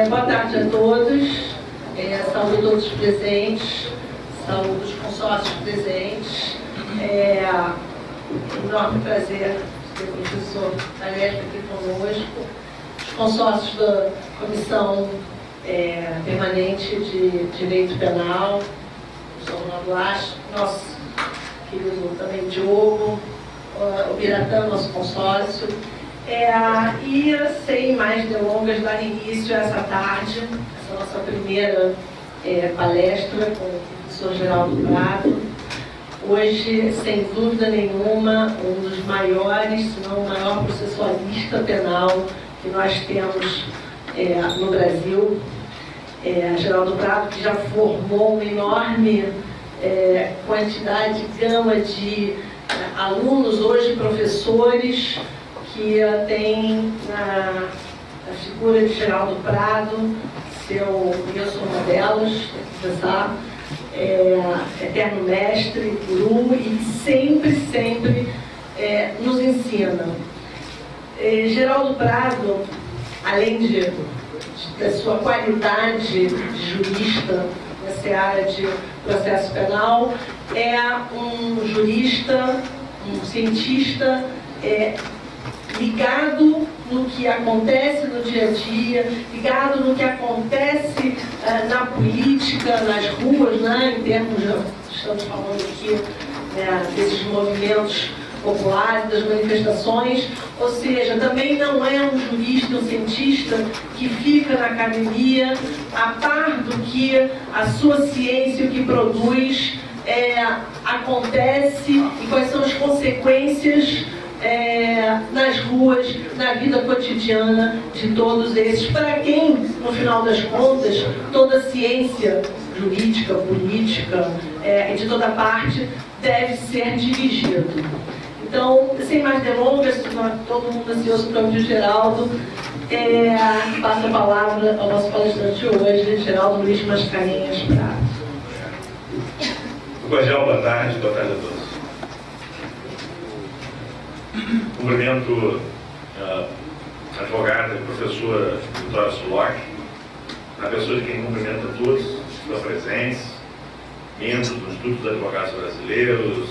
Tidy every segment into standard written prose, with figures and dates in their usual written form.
Boa tarde a todos, saúdo todos os presentes, saúdo os consórcios presentes. Um enorme prazer ter o professor Talesco aqui conosco, os consórcios da Comissão Permanente de Direito Penal, o professor Ronaldo Acho, nosso querido também Diogo, o Biratã, nosso consórcio. E sem mais delongas, dar início a essa tarde, essa nossa primeira palestra com o professor Geraldo Prado. Hoje, sem dúvida nenhuma, um dos maiores, se não o maior processualista penal que nós temos no Brasil. Geraldo Prado, que já formou uma enorme quantidade, gama de alunos, hoje professores, que tem na figura de Geraldo Prado, eu sou uma delas, você sabe, eterno mestre, guru, e sempre nos ensina. Geraldo Prado, além da sua qualidade de jurista na seara de processo penal, é um jurista, um cientista ligado no que acontece no dia a dia, ligado no que acontece na política, nas ruas, em termos, estamos falando aqui desses movimentos populares, das manifestações, ou seja, também não é um jurista, um cientista que fica na academia a par do que a sua ciência, o que produz, acontece e quais são as consequências nas ruas, na vida cotidiana de todos esses, para quem, no final das contas, toda a ciência jurídica, política e de toda parte deve ser dirigido. Então, sem mais delongas, todo mundo ansioso para ouvir o Geraldo, passo a palavra ao nosso palestrante de hoje, Geraldo Luiz Mascarenhas Prado. Cordial, boa tarde a todos. Cumprimento a advogada e professora Vitória Sulock, na pessoa de quem cumprimento a todos que estão presentes, membros do Instituto dos Advogados Brasileiros,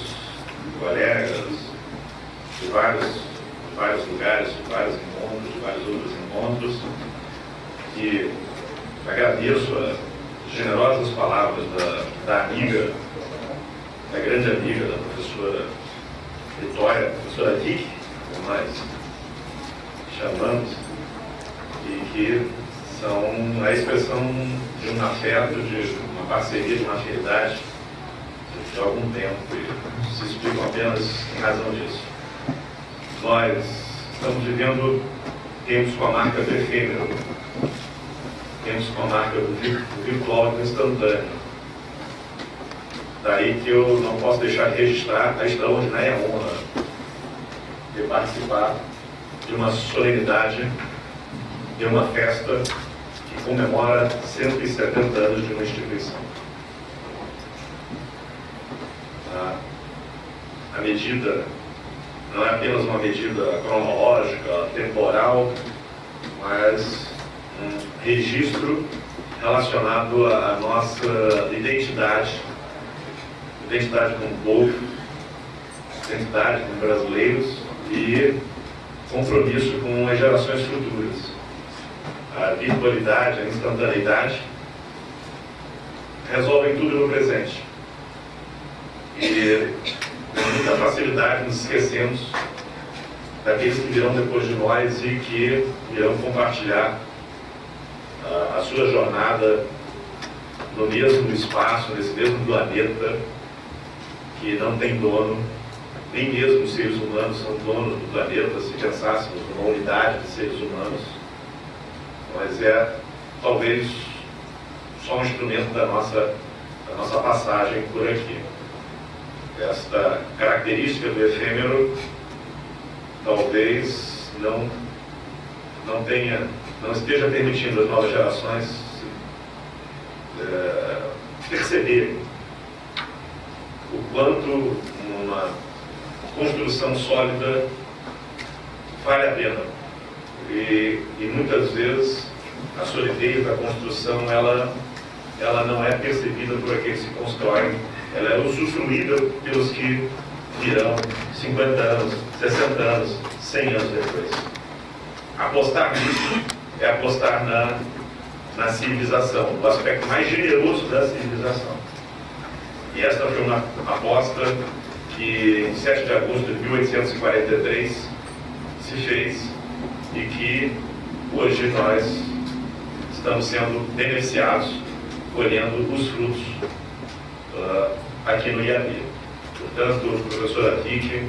colegas de vários lugares, de vários encontros, de vários outros encontros, e agradeço as generosas palavras da amiga, da grande amiga, da professora Vitória, professora Vicky, como nós chamamos, e que são a expressão de um afeto, de uma parceria, de uma afinidade de algum tempo, e se explicam apenas em razão disso. Nós estamos vivendo tempos com a marca do efêmero, tempos com a marca do virtual e do instantâneo. Daí que eu não posso deixar de registrar a extraordinária honra de participar de uma solenidade, de uma festa que comemora 170 anos de uma instituição. A medida não é apenas uma medida cronológica, temporal, mas um registro relacionado à nossa identidade como povo, identidade como brasileiros e compromisso com as gerações futuras. A virtualidade, a instantaneidade resolvem tudo no presente. E com muita facilidade nos esquecemos daqueles que virão depois de nós e que irão compartilhar a sua jornada no mesmo espaço, nesse mesmo planeta, que não tem dono, nem mesmo os seres humanos são donos do planeta, se pensássemos numa unidade de seres humanos, mas talvez só um instrumento da nossa passagem por aqui. Esta característica do efêmero talvez não esteja permitindo às novas gerações perceberem o quanto uma construção sólida vale a pena. E muitas vezes a solidez da construção, ela não é percebida por aqueles que constroem, ela é usufruída pelos que virão 50 anos, 60 anos, 100 anos depois. Apostar nisso é apostar na civilização, o aspecto mais generoso da civilização. E esta foi uma aposta que, em 7 de agosto de 1843, se fez e que hoje nós estamos sendo beneficiados, colhendo os frutos aqui no IAB. Portanto, professora Vicky,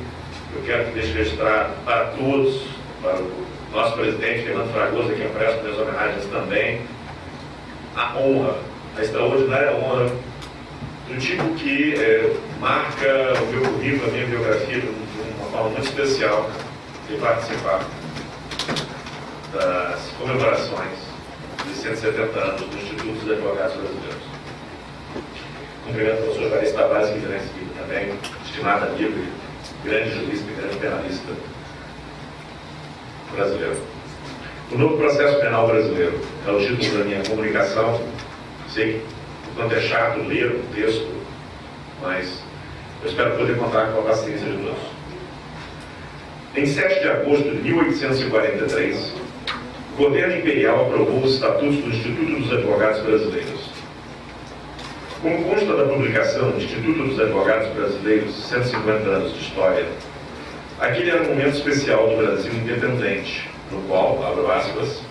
eu quero que deixe registrar para todos, para o nosso presidente, Fernando Fragoso, a quem eu presto minhas homenagens também, a honra, a extraordinária honra, do tipo que marca o meu currículo, a minha biografia, de uma forma muito especial, de participar das comemorações de 170 anos do Instituto dos Advogados Brasileiros. Cumprimento o professor Evaristo Tavares, que virá em seguida também, estimado amigo, grande jurista e grande penalista brasileiro. O novo processo penal brasileiro é o título da minha comunicação. Sei o quanto é chato ler o texto, mas eu espero poder contar com a paciência de todos. Em 7 de agosto de 1843, o governo imperial aprovou os estatutos do Instituto dos Advogados Brasileiros. Como consta da publicação do Instituto dos Advogados Brasileiros, 150 anos de história, aquele era um momento especial do Brasil independente, no qual, abro aspas,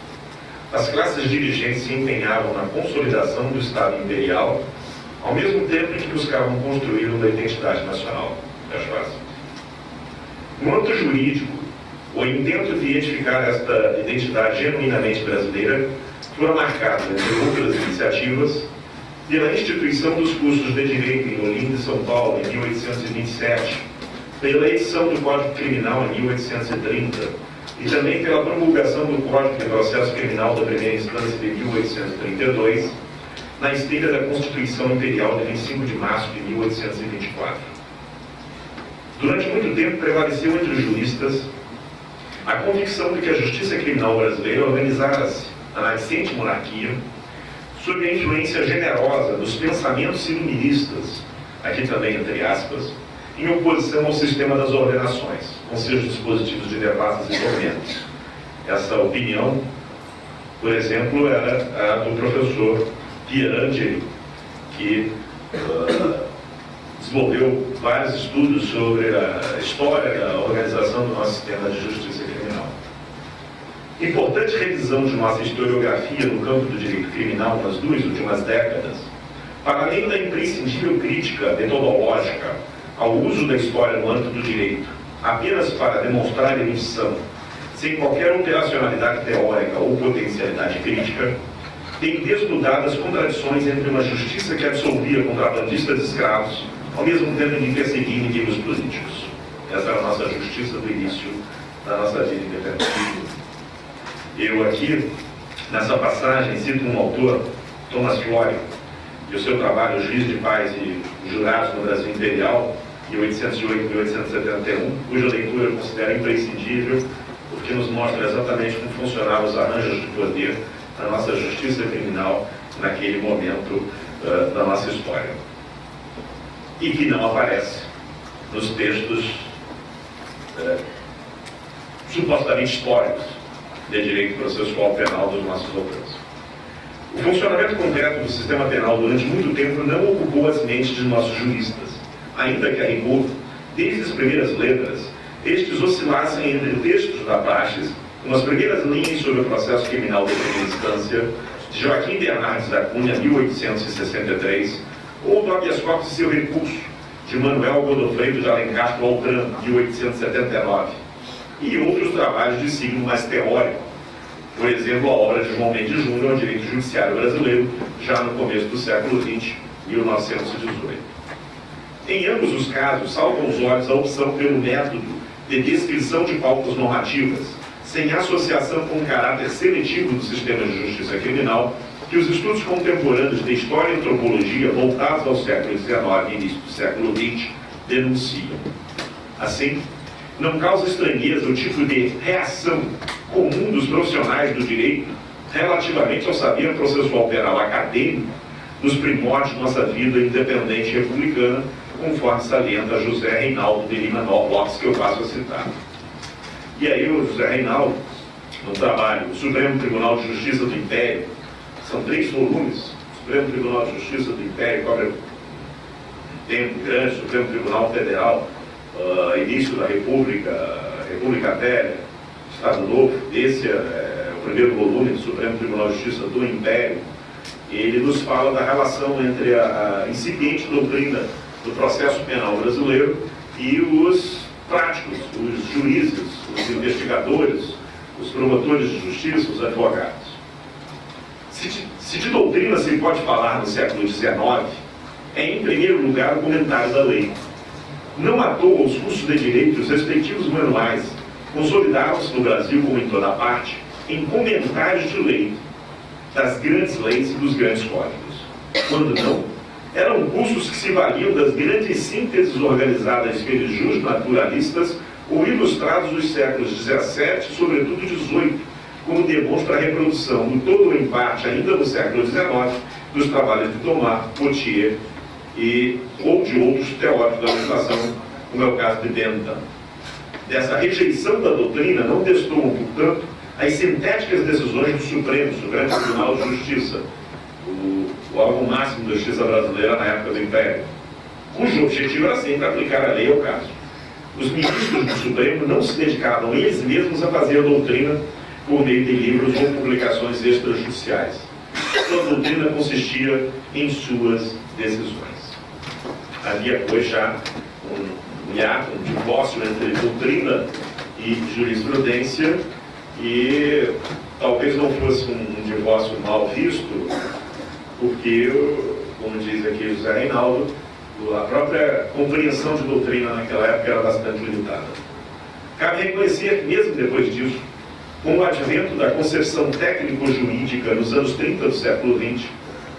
as classes dirigentes se empenhavam na consolidação do Estado imperial, ao mesmo tempo em que buscavam construir uma identidade nacional. Fecho aspas. No âmbito jurídico, o intento de identificar esta identidade genuinamente brasileira foi marcado, entre outras iniciativas, pela instituição dos cursos de Direito em Olinda e São Paulo, em 1827, pela edição do Código Criminal, em 1830, e também pela promulgação do Código de Processo Criminal da primeira instância de 1832, na esteira da Constituição Imperial de 25 de março de 1824. Durante muito tempo prevaleceu entre os juristas a convicção de que a justiça criminal brasileira organizara-se na nascente monarquia sob a influência generosa dos pensamentos iluministas, aqui também entre aspas, em oposição ao sistema das ordenações, com seus dispositivos de debates e tormentos. Essa opinião, por exemplo, era a do professor Pierangeli, que desenvolveu vários estudos sobre a história da organização do nosso sistema de justiça criminal. Importante revisão de nossa historiografia no campo do direito criminal nas 2 últimas décadas, para além da imprescindível crítica metodológica ao uso da história no âmbito do direito, apenas para demonstrar erudição, sem qualquer operacionalidade teórica ou potencialidade crítica, tem desnudado as contradições entre uma justiça que absolvia contrabandistas escravos, ao mesmo tempo de perseguir inimigos políticos. Essa era a nossa justiça do início da nossa vida independente. Eu aqui, nessa passagem, cito um autor, Thomas Florio, e o seu trabalho Juiz de Paz e Jurados no Brasil Imperial, 1808-1871, cuja leitura eu considero imprescindível, porque nos mostra exatamente como funcionavam os arranjos de poder da nossa justiça criminal naquele momento da nossa história. E que não aparece nos textos supostamente históricos de direito processual penal dos nossos autores. O funcionamento concreto do sistema penal durante muito tempo não ocupou as mentes de nossos juristas, ainda que a rigor, desde as primeiras letras, estes oscilassem entre textos da praxis, como as primeiras linhas sobre o processo criminal de primeira instância, de Joaquim Bernardes da Cunha, 1863, ou do habeas corpus e seu recurso, de Manuel Godofredo de Alencar Beltrán, 1879, e outros trabalhos de signo mais teórico, por exemplo, a obra de João Mendes Júnior, O Direito Judiciário Brasileiro, já no começo do século XX, 1918. Em ambos os casos, saltam os olhos a opção pelo método de descrição de pautas normativas, sem associação com o caráter seletivo do sistema de justiça criminal, que os estudos contemporâneos de história e antropologia, voltados ao século XIX e início do século XX, denunciam. Assim, não causa estranheza o tipo de reação comum dos profissionais do direito relativamente ao saber processual penal acadêmico nos primórdios de nossa vida independente e republicana, conforme salienta José Reinaldo de Lima Lopes, que eu passo a citar. E aí o José Reinaldo, no trabalho, o Supremo Tribunal de Justiça do Império, são 3 volumes, o Supremo Tribunal de Justiça do Império cobre tempo grande, Supremo Tribunal Federal, início da República Velha, Estado Novo, esse é o primeiro volume do Supremo Tribunal de Justiça do Império. Ele nos fala da relação entre a incipiente doutrina do processo penal brasileiro e os práticos, os juízes, os investigadores, os promotores de justiça, os advogados. Se de doutrina se pode falar no século XIX, é em primeiro lugar o comentário da lei. Não à toa os cursos de direito, os respectivos manuais, consolidaram-se no Brasil, como em toda parte, em comentários de lei, das grandes leis e dos grandes códigos. Quando não, eram cursos que se valiam das grandes sínteses organizadas pelos justnaturalistas ou ilustrados dos séculos XVII e, sobretudo, XVIII, como demonstra a reprodução, no todo ou em parte, ainda no século XIX, dos trabalhos de Thomas, Potier ou de outros teóricos da legislação, como é o caso de Bentham. Dessa rejeição da doutrina não destoam, portanto, as sintéticas decisões do Supremo Tribunal de Justiça, o órgão máximo da justiça brasileira na época do Império, cujo objetivo era sempre aplicar a lei ao caso. Os ministros do Supremo não se dedicavam eles mesmos a fazer a doutrina por meio de livros ou publicações extrajudiciais. Sua doutrina consistia em suas decisões. Havia, pois, já um divórcio entre doutrina e jurisprudência, e talvez não fosse um divórcio mal visto, porque, como diz aqui José Reinaldo, a própria compreensão de doutrina naquela época era bastante limitada. Cabe reconhecer que, mesmo depois disso, com o advento da concepção técnico-jurídica nos anos 30 do século XX,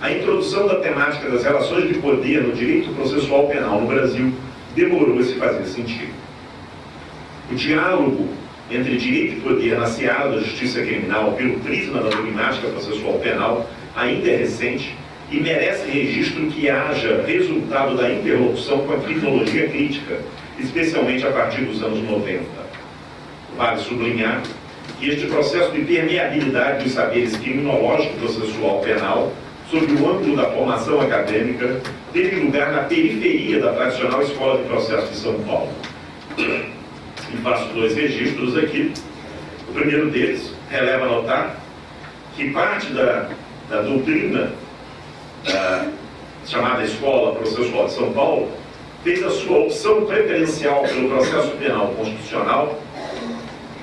a introdução da temática das relações de poder no direito processual penal no Brasil demorou a se fazer sentido. O diálogo entre direito e poder na seara da justiça criminal pelo prisma da dogmática processual penal ainda é recente e merece registro que haja resultado da interlocução com a criminologia crítica, especialmente a partir dos anos 90. Vale sublinhar que este processo de permeabilidade dos saberes criminológico processual penal sob o âmbito da formação acadêmica teve lugar na periferia da tradicional Escola de Processo de São Paulo. E faço 2 registros aqui. O primeiro deles releva notar que parte da doutrina chamada Escola Processual de São Paulo fez a sua opção preferencial pelo processo penal constitucional,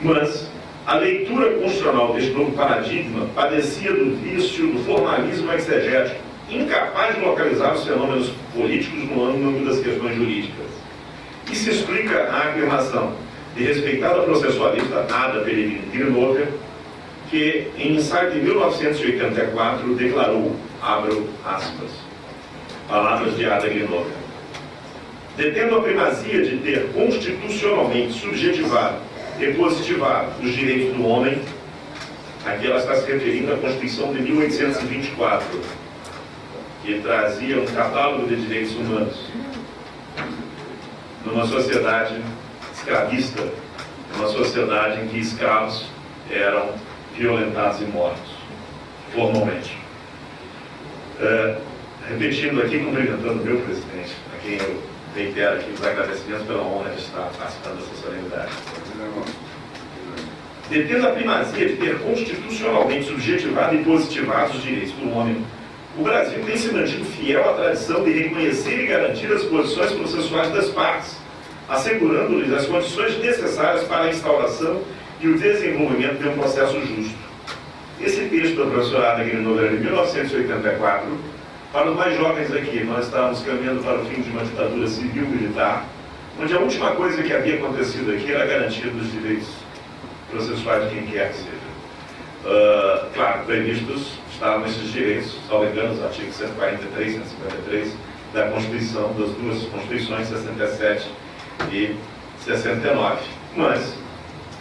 mas a leitura constitucional deste novo paradigma padecia do vício do formalismo exegético, incapaz de localizar os fenômenos políticos no âmbito das questões jurídicas. Isso explica a afirmação de respeitada processualista Ada Peregrinover, que em ensaio de 1984 declarou, abro aspas, palavras de Ada Grinover: detendo a primazia de ter constitucionalmente subjetivado e positivado os direitos do homem, aqui ela está se referindo à Constituição de 1824, que trazia um catálogo de direitos humanos, numa sociedade escravista, numa sociedade em que escravos eram violentados e mortos, formalmente. Repetindo aqui, cumprimentando o meu presidente, a quem eu reitero aqui os agradecimentos pela honra de estar participando dessa solenidade. Detendo a primazia de ter constitucionalmente subjetivado e positivado os direitos do homem, o Brasil tem se mantido fiel à tradição de reconhecer e garantir as posições processuais das partes, assegurando-lhes as condições necessárias para a instauração e o desenvolvimento de um processo justo. Esse texto da professora Ada Grinover de 1984, para os mais jovens aqui, nós estávamos caminhando para o fim de uma ditadura civil-militar, onde a última coisa que havia acontecido aqui era a garantia dos direitos processuais de quem quer que seja. Claro, previstos estavam esses direitos, salvo engano, os artigos 143 e 153 da Constituição, das duas Constituições, 67 e 69. Mas,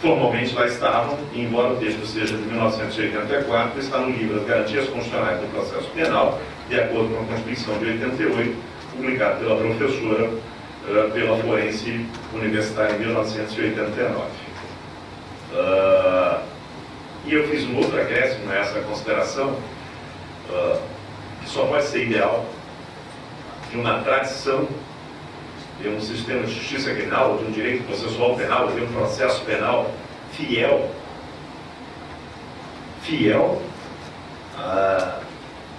formalmente lá estavam, e embora o texto seja de 1984, está no livro As Garantias Constitucionais do Processo Penal, de acordo com a Constituição de 88, publicado pela professora pela Forense Universitária em 1989. E eu fiz um outro acréscimo a essa consideração, que só pode ser ideal de uma tradição, de um sistema de justiça penal, de um direito processual penal, de um processo penal fiel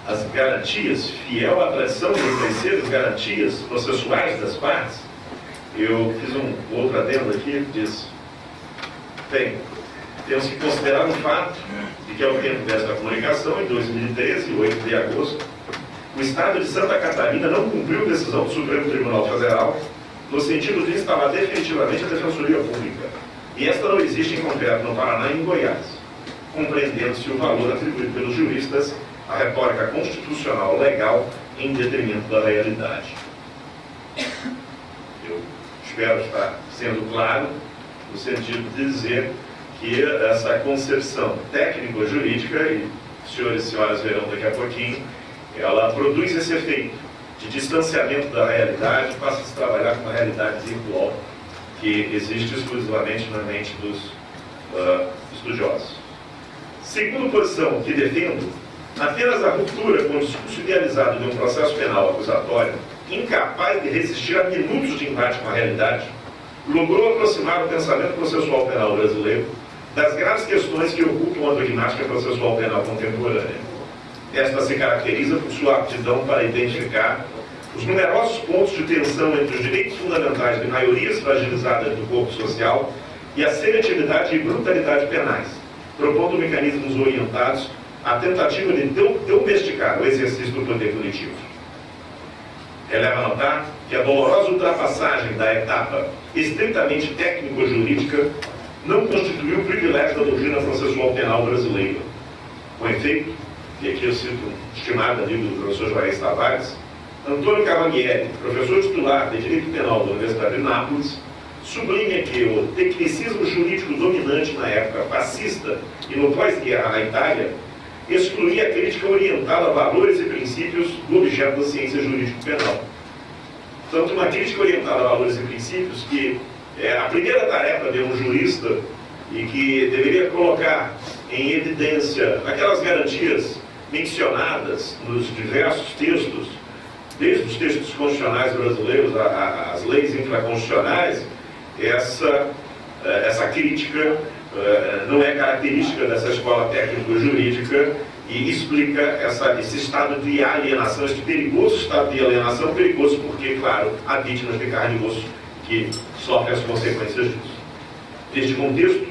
às garantias, fiel à tradição de reconhecer as garantias processuais das partes. Eu fiz um outro adendo aqui que diz: bem, temos que considerar o fato de que, ao tempo desta comunicação, em 2013, 8 de agosto, o Estado de Santa Catarina não cumpriu decisão do Supremo Tribunal Federal no sentido de instalar definitivamente a Defensoria Pública. E esta não existe em concreto no Paraná e em Goiás, compreendendo-se o valor atribuído pelos juristas à retórica constitucional legal em detrimento da realidade. Eu espero estar sendo claro no sentido de dizer que essa concepção técnico-jurídica, e senhores e senhoras verão daqui a pouquinho, ela produz esse efeito de distanciamento da realidade, passa a se trabalhar com uma realidade virtual que existe exclusivamente na mente dos estudiosos. Segunda posição que defendo, apenas a ruptura com o discurso idealizado de um processo penal acusatório, incapaz de resistir a minutos de embate com a realidade, logrou aproximar o pensamento processual penal brasileiro das graves questões que ocupam a dogmática processual penal contemporânea. Esta se caracteriza por sua aptidão para identificar os numerosos pontos de tensão entre os direitos fundamentais de maiorias fragilizadas do corpo social e a seletividade e brutalidade penais, propondo mecanismos orientados à tentativa de domesticar o exercício do poder punitivo. Eleva a notar que a dolorosa ultrapassagem da etapa estritamente técnico-jurídica não constituiu o privilégio da doutrina processual penal brasileira. Com efeito, e aqui eu cito um estimado amigo do professor Juarez Tavares, Antônio Cavalieri, professor titular de Direito Penal da Universidade de Nápoles, sublinha que o tecnicismo jurídico dominante na época fascista e no pós-guerra na Itália excluía a crítica orientada a valores e princípios do objeto da ciência jurídico-penal. Tanto uma crítica orientada a valores e princípios que é a primeira tarefa de um jurista e que deveria colocar em evidência aquelas garantias mencionadas nos diversos textos, desde os textos constitucionais brasileiros às leis infraconstitucionais. Essa crítica não é característica dessa escola técnico-jurídica e explica esse estado de alienação, este perigoso estado de alienação, perigoso porque, claro, há vítimas de carne e osso que sofrem as consequências disso. Neste contexto,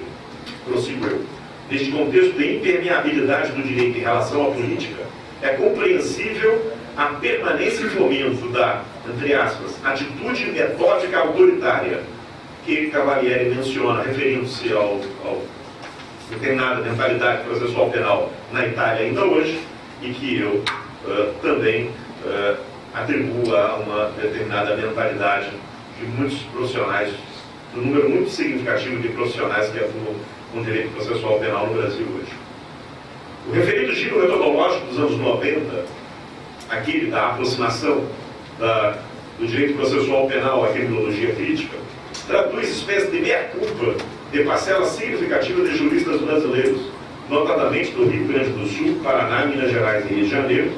prossigo eu, neste contexto de impermeabilidade do direito em relação à política, é compreensível a permanência e fomento da, entre aspas, atitude metódica autoritária que Cavalieri menciona, referindo-se ao determinada mentalidade processual penal na Itália ainda hoje, e que eu também atribuo a uma determinada mentalidade de muitos profissionais, do número muito significativo de profissionais que atuam com direito processual penal no Brasil hoje. O referido giro metodológico dos anos 90, aquele da aproximação do direito processual penal à criminologia crítica, traduz espécie de meia-culpa de parcela significativa de juristas brasileiros, notadamente do Rio Grande do Sul, Paraná, Minas Gerais e Rio de Janeiro,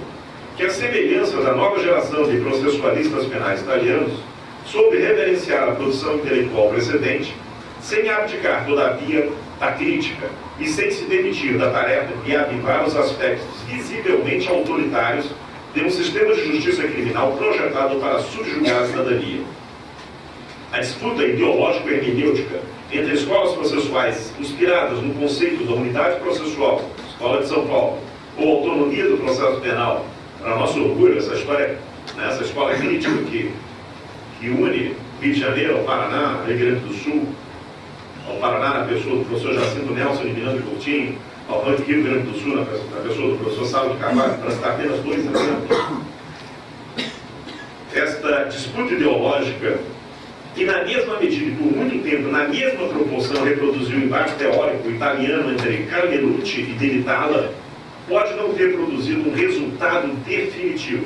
que, à semelhança da nova geração de processualistas penais italianos, soube reverenciar a produção intelectual precedente, sem abdicar, todavia, da crítica e sem se demitir da tarefa de avivar os aspectos visivelmente autoritários de um sistema de justiça criminal projetado para subjugar a cidadania. A disputa ideológico-hermenêutica entre escolas processuais inspiradas no conceito da unidade processual, Escola de São Paulo, ou autonomia do processo penal, para nosso orgulho, essa história, essa escola crítica que une Rio de Janeiro ao Paraná, Rio Grande do Sul, ao Paraná na pessoa do professor Jacinto Nelson de Miranda Coutinho, ao Rio Grande do Sul na pessoa do professor Saulo de Carvalho, para citar apenas dois exemplos. Esta disputa ideológica que na mesma medida e por muito tempo, na mesma proporção, reproduziu o embate teórico italiano entre Carmelucci e De Vitale, pode não ter produzido um resultado definitivo.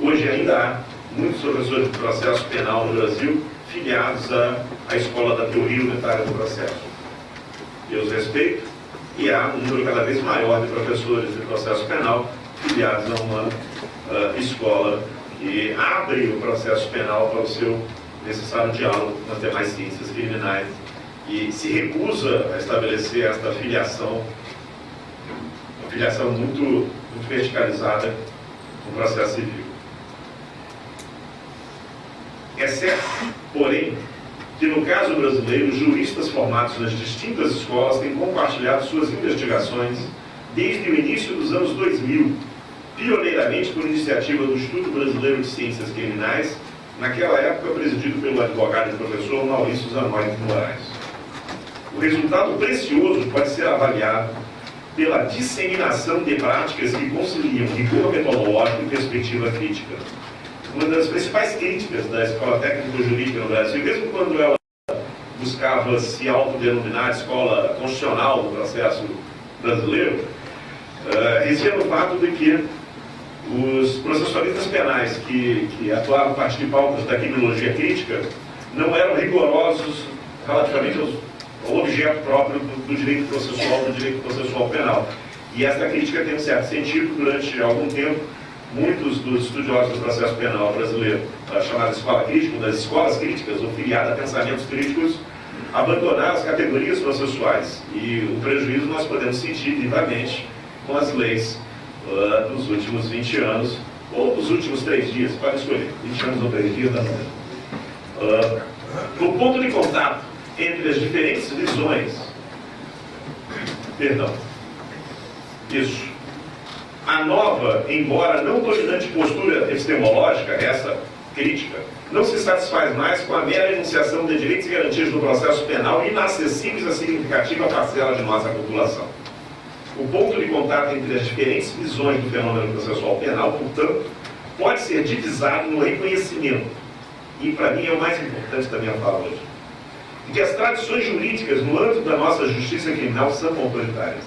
Hoje ainda há muitos professores de processo penal no Brasil filiados à escola da teoria unitária do processo. Eu os respeito, e há um número cada vez maior de professores de processo penal filiados a uma escola que abre o processo penal para o seu necessário diálogo com as demais ciências criminais e se recusa a estabelecer esta filiação, uma filiação muito verticalizada no processo civil. É certo, porém, que no caso brasileiro, juristas formados nas distintas escolas têm compartilhado suas investigações desde o início dos anos 2000, pioneiramente por iniciativa do Instituto Brasileiro de Ciências Criminais, naquela época presidido pelo advogado e professor Maurício Zanoni de Moraes. O resultado precioso pode ser avaliado pela disseminação de práticas que conciliam rigor metodológico e perspectiva crítica. Uma das principais críticas da Escola Técnico-Jurídica no Brasil, mesmo quando ela buscava se autodenominar escola constitucional do processo brasileiro, residia no fato de que os processualistas penais que atuavam a partir de pautas da criminologia crítica não eram rigorosos relativamente ao objeto próprio do direito processual penal. E esta crítica tem um certo sentido. Durante algum tempo, muitos dos estudiosos do processo penal brasileiro, a chamada escola crítica, das escolas críticas, ou filiada a pensamentos críticos, abandonaram as categorias processuais. E o prejuízo nós podemos sentir vivamente com as leis dos últimos 20 anos, ou dos últimos 3 dias, pode escolher, 20 anos ou 3 dias da vida. O ponto de contato entre as diferentes visões, a nova, embora não dominante postura epistemológica, essa crítica, não se satisfaz mais com a mera enunciação de direitos e garantias do processo penal inacessíveis a significativa parcela de nossa população. O ponto de contato entre as diferentes visões do fenômeno processual penal, portanto, pode ser divisado no reconhecimento, e para mim é o mais importante da minha fala hoje, de que as tradições jurídicas no âmbito da nossa justiça criminal são autoritárias.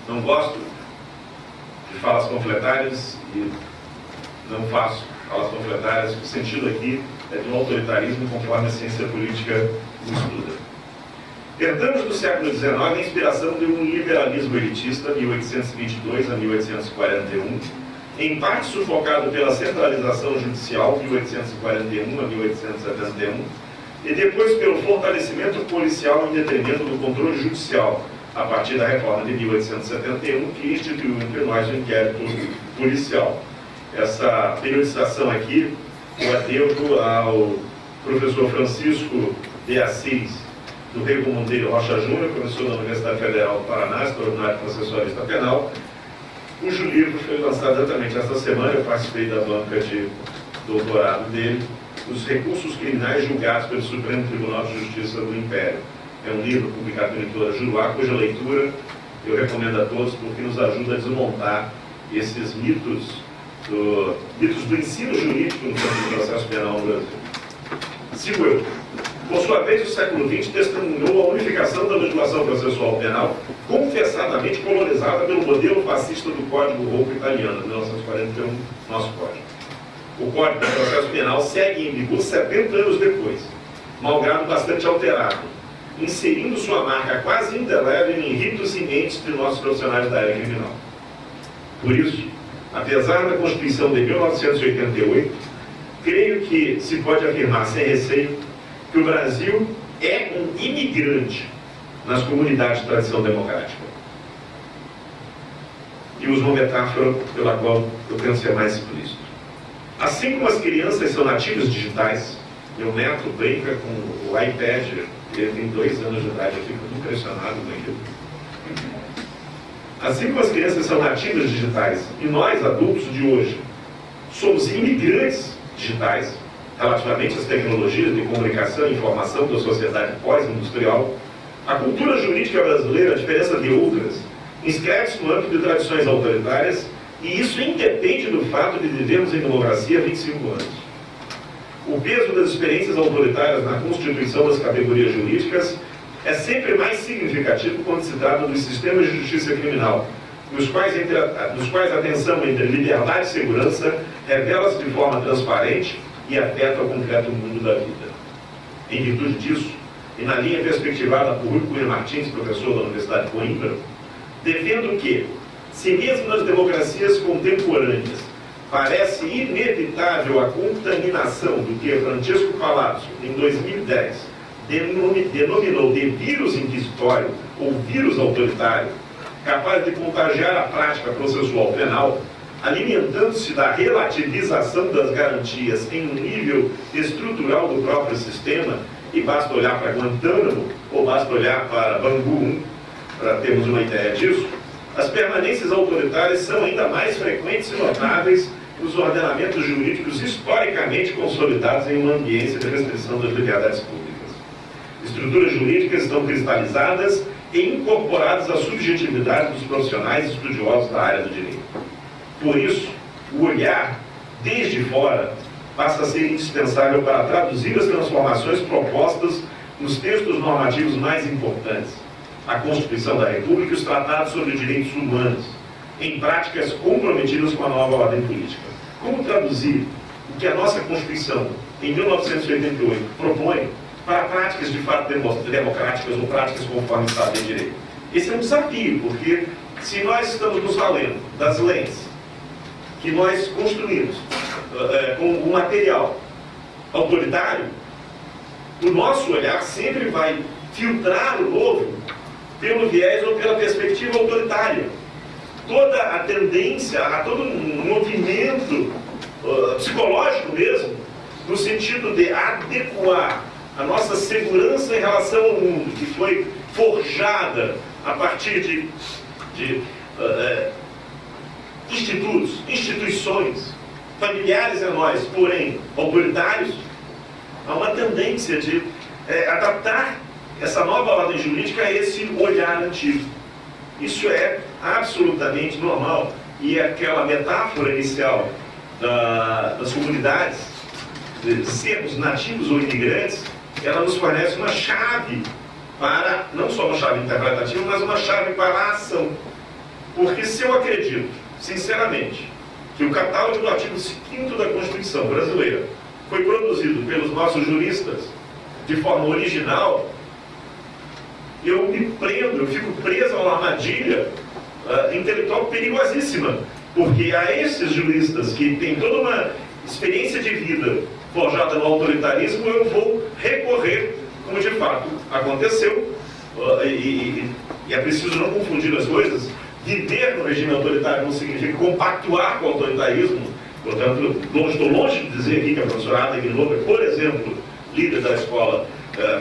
Não gosto de falas panfletárias e não faço falas panfletárias. O sentido aqui é de um autoritarismo conforme a ciência política o estuda. Herdamos do século XIX a inspiração de um liberalismo elitista, 1822 a 1841, em parte sufocado pela centralização judicial, 1841 a 1871, e depois pelo fortalecimento policial em detrimento do controle judicial, a partir da reforma de 1871, que instituiu entre nós o inquérito policial. Essa periodização aqui eu adevo ao professor Francisco de Assis do Rego Monteiro Rocha Júnior, professor da Universidade Federal do Paraná, extraordinário processualista penal, cujo livro foi lançado exatamente esta semana. Eu participei da banca de doutorado dele, Os Recursos Criminais Julgados pelo Supremo Tribunal de Justiça do Império. É um livro publicado pela editora Juruá, cuja leitura eu recomendo a todos, porque nos ajuda a desmontar esses mitos do ensino jurídico no campo do processo penal no Brasil. Sigo eu. Por sua vez, o século XX testemunhou a unificação da legislação processual penal, confessadamente colonizada pelo modelo fascista do Código Rouco italiano, de 1941, nosso Código. O Código do Processo Penal segue em vigor 70 anos depois, malgrado bastante alterado, inserindo sua marca quase indelével em ritos e mentes de nossos profissionais da área criminal. Por isso, apesar da Constituição de 1988, creio que se pode afirmar sem receio que o Brasil é um imigrante nas comunidades de tradição democrática. E uso uma metáfora pela qual eu tento ser mais explícito. Assim como as crianças são nativas digitais, meu neto brinca com o iPad, ele tem 2 anos de idade, eu fico muito impressionado com aquilo. Assim como as crianças são nativas digitais, e nós, adultos de hoje, somos imigrantes digitais, relativamente às tecnologias de comunicação e informação da sociedade pós-industrial, a cultura jurídica brasileira, a diferença de outras, inscreve-se no âmbito de tradições autoritárias, e isso independe do fato de vivermos em democracia há 25 anos. o peso das experiências autoritárias na constituição das categorias jurídicas é sempre mais significativo quando se trata dos sistemas de justiça criminal, nos quais a tensão entre liberdade e segurança revela-se de forma transparente e afeta o concreto mundo da vida. Em virtude disso, e na linha perspectivada por Rui Cunha Martins, professor da Universidade de Coimbra, defendo que, se mesmo nas democracias contemporâneas parece inevitável a contaminação do que Francesco Palazzo, em 2010, denominou de vírus inquisitório ou vírus autoritário, capaz de contagiar a prática processual penal, alimentando-se da relativização das garantias em um nível estrutural do próprio sistema, e basta olhar para Guantánamo ou basta olhar para Bangu, para termos uma ideia disso, as permanências autoritárias são ainda mais frequentes e notáveis nos ordenamentos jurídicos historicamente consolidados em uma ambiência de restrição das liberdades públicas. Estruturas jurídicas estão cristalizadas e incorporadas à subjetividade dos profissionais e estudiosos da área do direito. Por isso, o olhar desde fora passa a ser indispensável para traduzir as transformações propostas nos textos normativos mais importantes, a Constituição da República e os tratados sobre direitos humanos, em práticas comprometidas com a nova ordem política. Como traduzir o que a nossa Constituição, em 1988, propõe para práticas de fato democráticas ou práticas conforme o Estado de Direito? Esse é um desafio, porque se nós estamos nos valendo das leis que nós construímos com um material autoritário, o nosso olhar sempre vai filtrar o novo pelo viés ou pela perspectiva autoritária. Toda a tendência, a todo um movimento psicológico mesmo, no sentido de adequar a nossa segurança em relação ao mundo, que foi forjada a partir de instituições familiares a nós, porém autoritários, há uma tendência de adaptar essa nova ordem jurídica a esse olhar antigo. Isso é absolutamente normal. E aquela metáfora inicial das comunidades, de sermos nativos ou imigrantes, ela nos fornece uma chave para, não só uma chave interpretativa, mas uma chave para a ação. Porque se eu acredito, sinceramente, que o catálogo do artigo 5º da Constituição brasileira foi produzido pelos nossos juristas de forma original, eu fico preso a uma armadilha intelectual perigosíssima, porque a esses juristas que têm toda uma experiência de vida forjada no autoritarismo, eu vou recorrer, como de fato aconteceu, e é preciso não confundir as coisas. Viver no regime autoritário não significa compactuar com o autoritarismo. Portanto, estou longe de dizer aqui que a professora Ada Guilherme, por exemplo, líder da escola,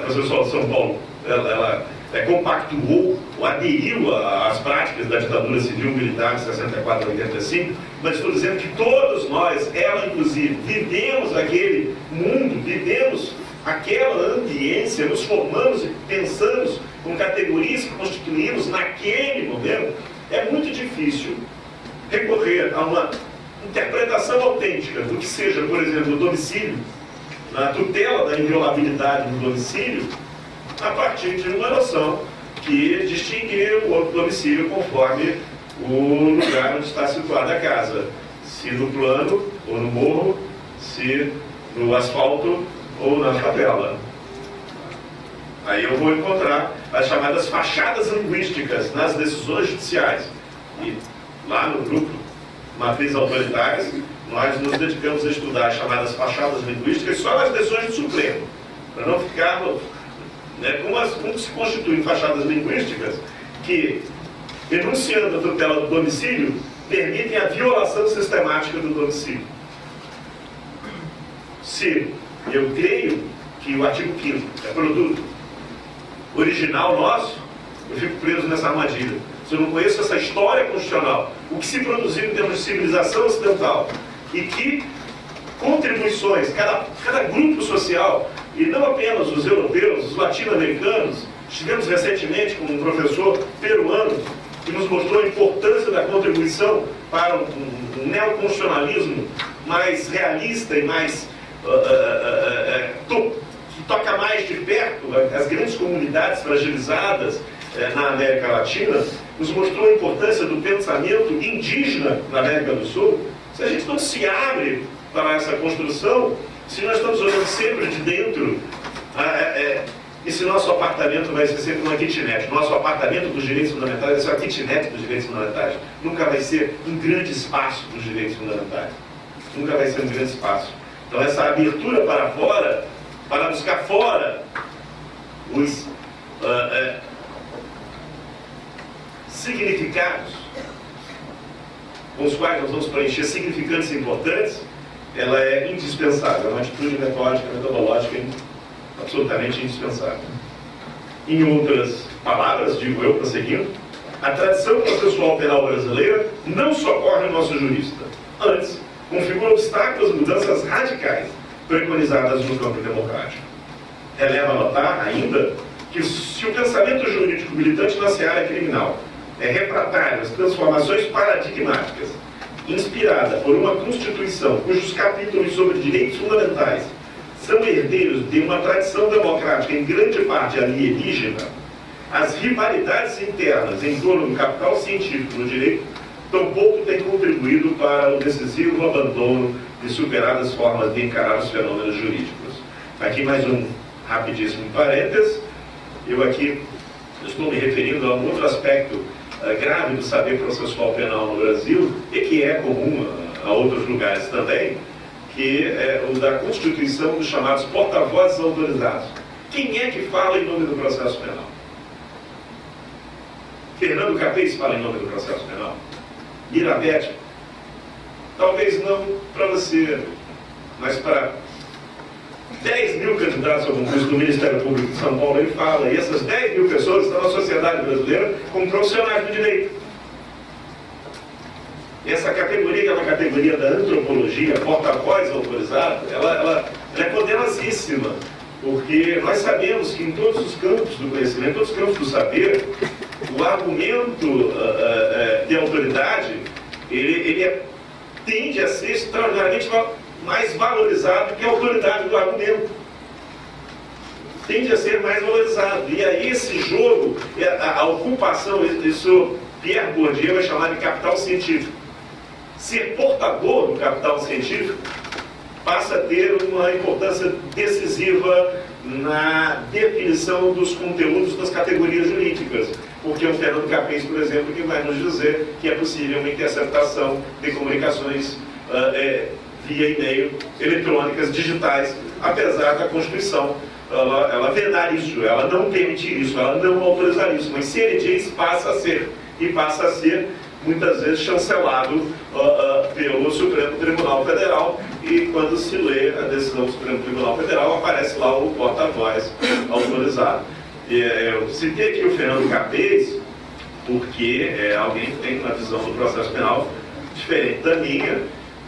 professora de São Paulo, ela compactuou ou aderiu às práticas da ditadura civil-militar de 64 a 85, mas estou dizendo que todos nós, ela inclusive, vivemos aquele mundo, vivemos aquela ambiência, nos formamos e pensamos com categorias que constituímos naquele momento. É muito difícil recorrer a uma interpretação autêntica do que seja, por exemplo, o domicílio, na tutela da inviolabilidade do domicílio, a partir de uma noção que distingue o domicílio conforme o lugar onde está situada a casa, se no plano ou no morro, se no asfalto ou na favela. Aí eu vou encontrar as chamadas fachadas linguísticas nas decisões judiciais. E lá no grupo Matriz Autoritárias, nós nos dedicamos a estudar as chamadas fachadas linguísticas só nas decisões do Supremo, para não ficarmos como se constituem fachadas linguísticas que, enunciando a tutela do domicílio, permitem a violação sistemática do domicílio. Se eu creio que o artigo 5º é produto original nosso, eu fico preso nessa armadilha. Se eu não conheço essa história constitucional, o que se produziu em termos de civilização ocidental, e que contribuições, cada grupo social, e não apenas os europeus, os latino-americanos, estivemos recentemente com um professor peruano que nos mostrou a importância da contribuição para um neoconstitucionalismo mais realista e mais que toca mais de perto as grandes comunidades fragilizadas na América Latina, nos mostrou a importância do pensamento indígena na América do Sul. Se a gente não se abre para essa construção, se nós estamos olhando sempre de dentro, e se nosso apartamento vai ser sempre uma kitnet, nosso apartamento dos direitos fundamentais vai ser uma kitnet dos direitos fundamentais, nunca vai ser um grande espaço dos direitos fundamentais, nunca vai ser um grande espaço. Então essa abertura para fora, para buscar fora os significados com os quais nós vamos preencher significantes importantes, ela é indispensável, é uma atitude metódica, metodológica absolutamente indispensável. Em outras palavras, digo eu, prosseguindo, a tradição processual penal brasileira não socorre o nosso jurista, antes configura obstáculos e mudanças radicais preconizadas no campo democrático. Releva notar ainda que se o pensamento jurídico militante na seara criminal é refratário às transformações paradigmáticas, inspirada por uma Constituição cujos capítulos sobre direitos fundamentais são herdeiros de uma tradição democrática em grande parte alienígena, as rivalidades internas em torno do capital científico no direito tampouco têm contribuído para o decisivo abandono de superadas formas de encarar os fenômenos jurídicos. Aqui mais um rapidíssimo parênteses. Eu aqui estou me referindo a um outro aspecto grave do saber processual penal no Brasil, e que é comum a outros lugares também, que é o da constituição dos chamados porta-vozes autorizados. Quem é que fala em nome do processo penal? Fernando Capês fala em nome do processo penal? Mirabete? Talvez não para você, mas para 10 mil candidatos ao concurso do Ministério Público de São Paulo, ele fala, e essas 10 mil pessoas estão na sociedade brasileira como profissionais do direito. Essa categoria, que é uma categoria da antropologia, porta-voz autorizado, ela é poderosíssima, porque nós sabemos que em todos os campos do conhecimento, em todos os campos do saber, o argumento de autoridade, ele tende a ser extraordinariamente mais valorizado que a autoridade do argumento. Tende a ser mais valorizado. E aí esse jogo, a ocupação, isso Pierre Bourdieu vai chamar de capital científico. Ser portador do capital científico passa a ter uma importância decisiva na definição dos conteúdos das categorias jurídicas. Porque é o Fernando Capês, por exemplo, que vai nos dizer que é possível uma interceptação de comunicações via e-mail, eletrônicas, digitais, apesar da Constituição ela vedar isso, ela não permitir isso, ela não autorizar isso, mas se ele diz, passa a ser, e passa a ser muitas vezes chancelado pelo Supremo Tribunal Federal, e quando se lê a decisão do Supremo Tribunal Federal, aparece lá o porta-voz autorizado. Eu citei aqui o Fernando Capês, porque é alguém que tem uma visão do processo penal diferente da minha,